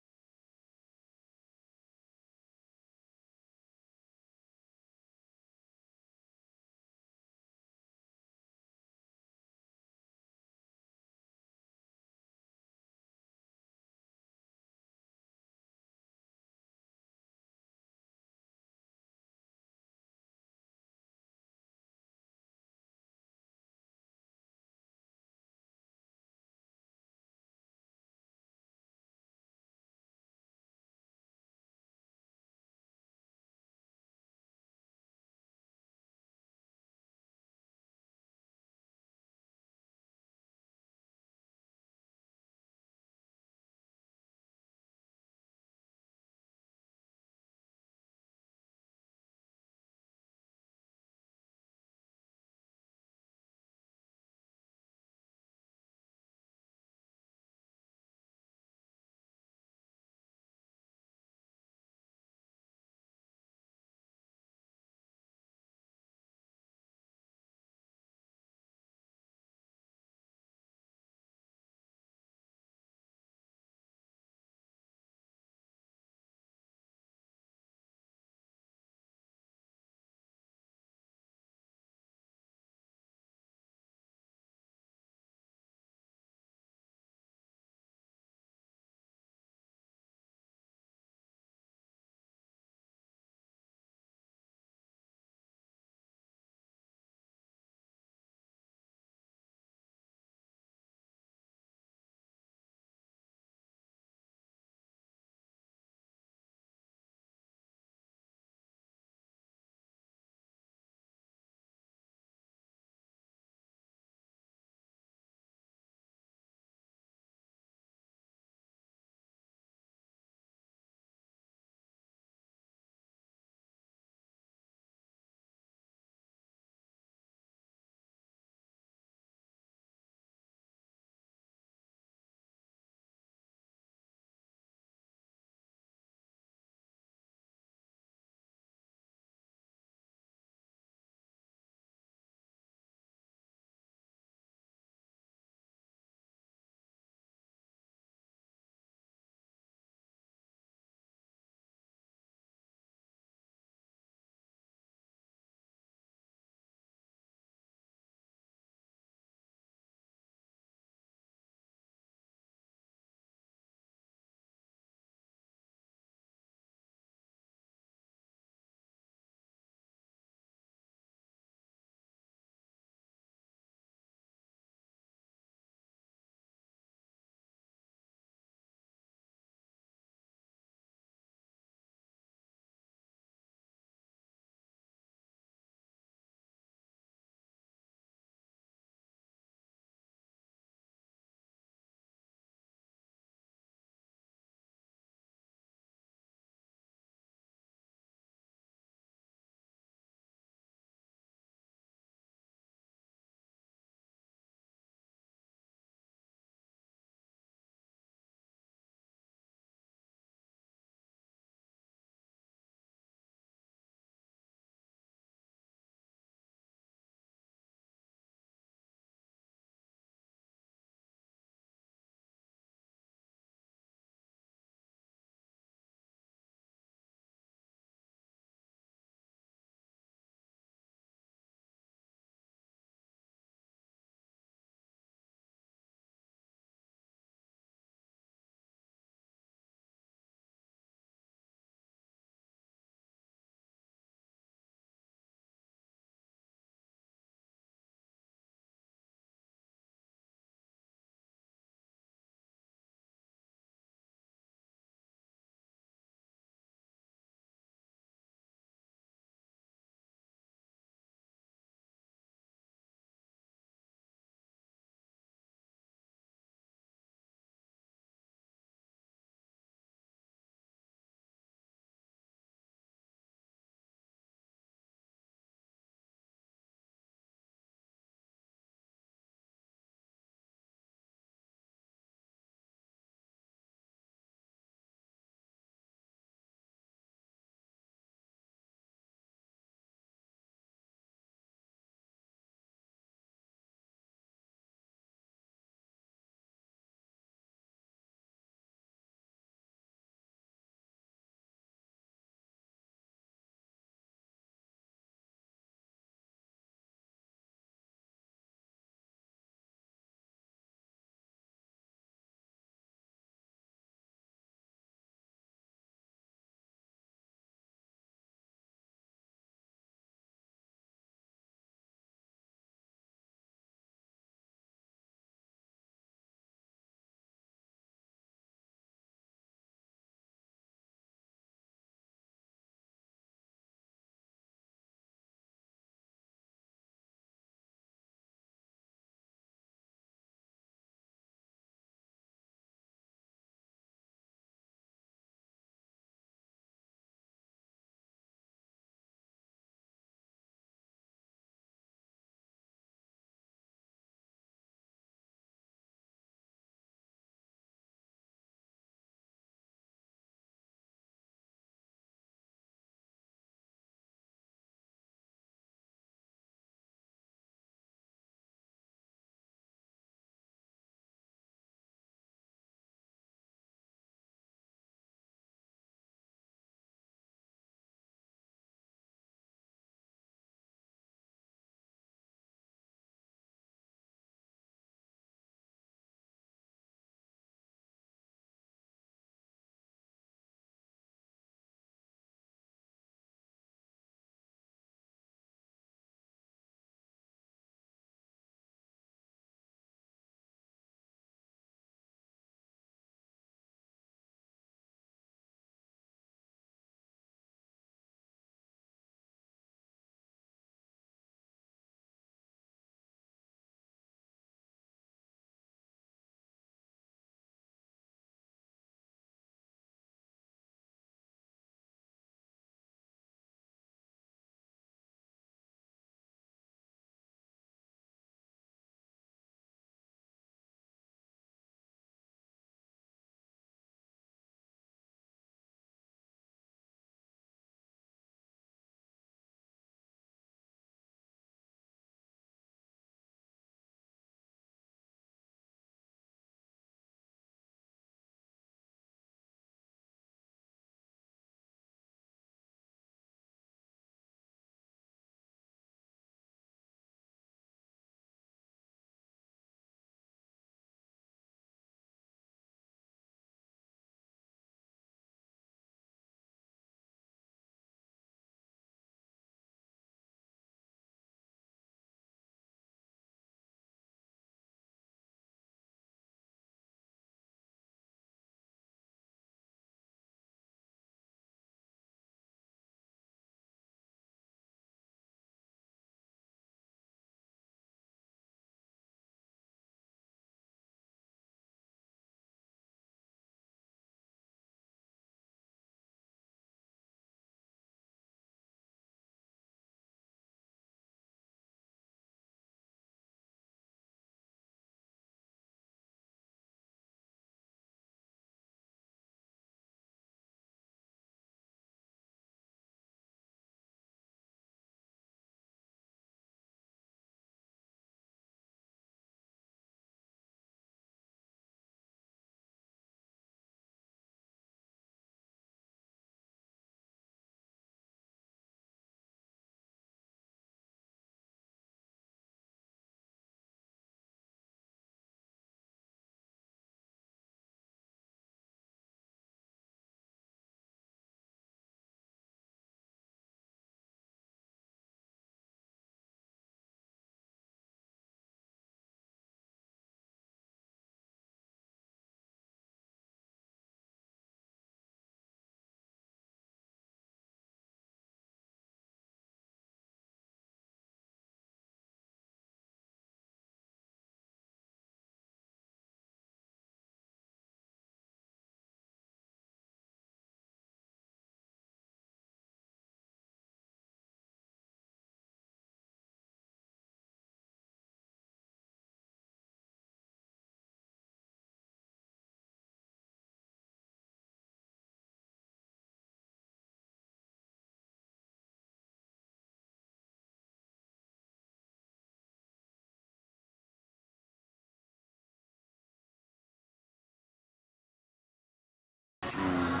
Mm.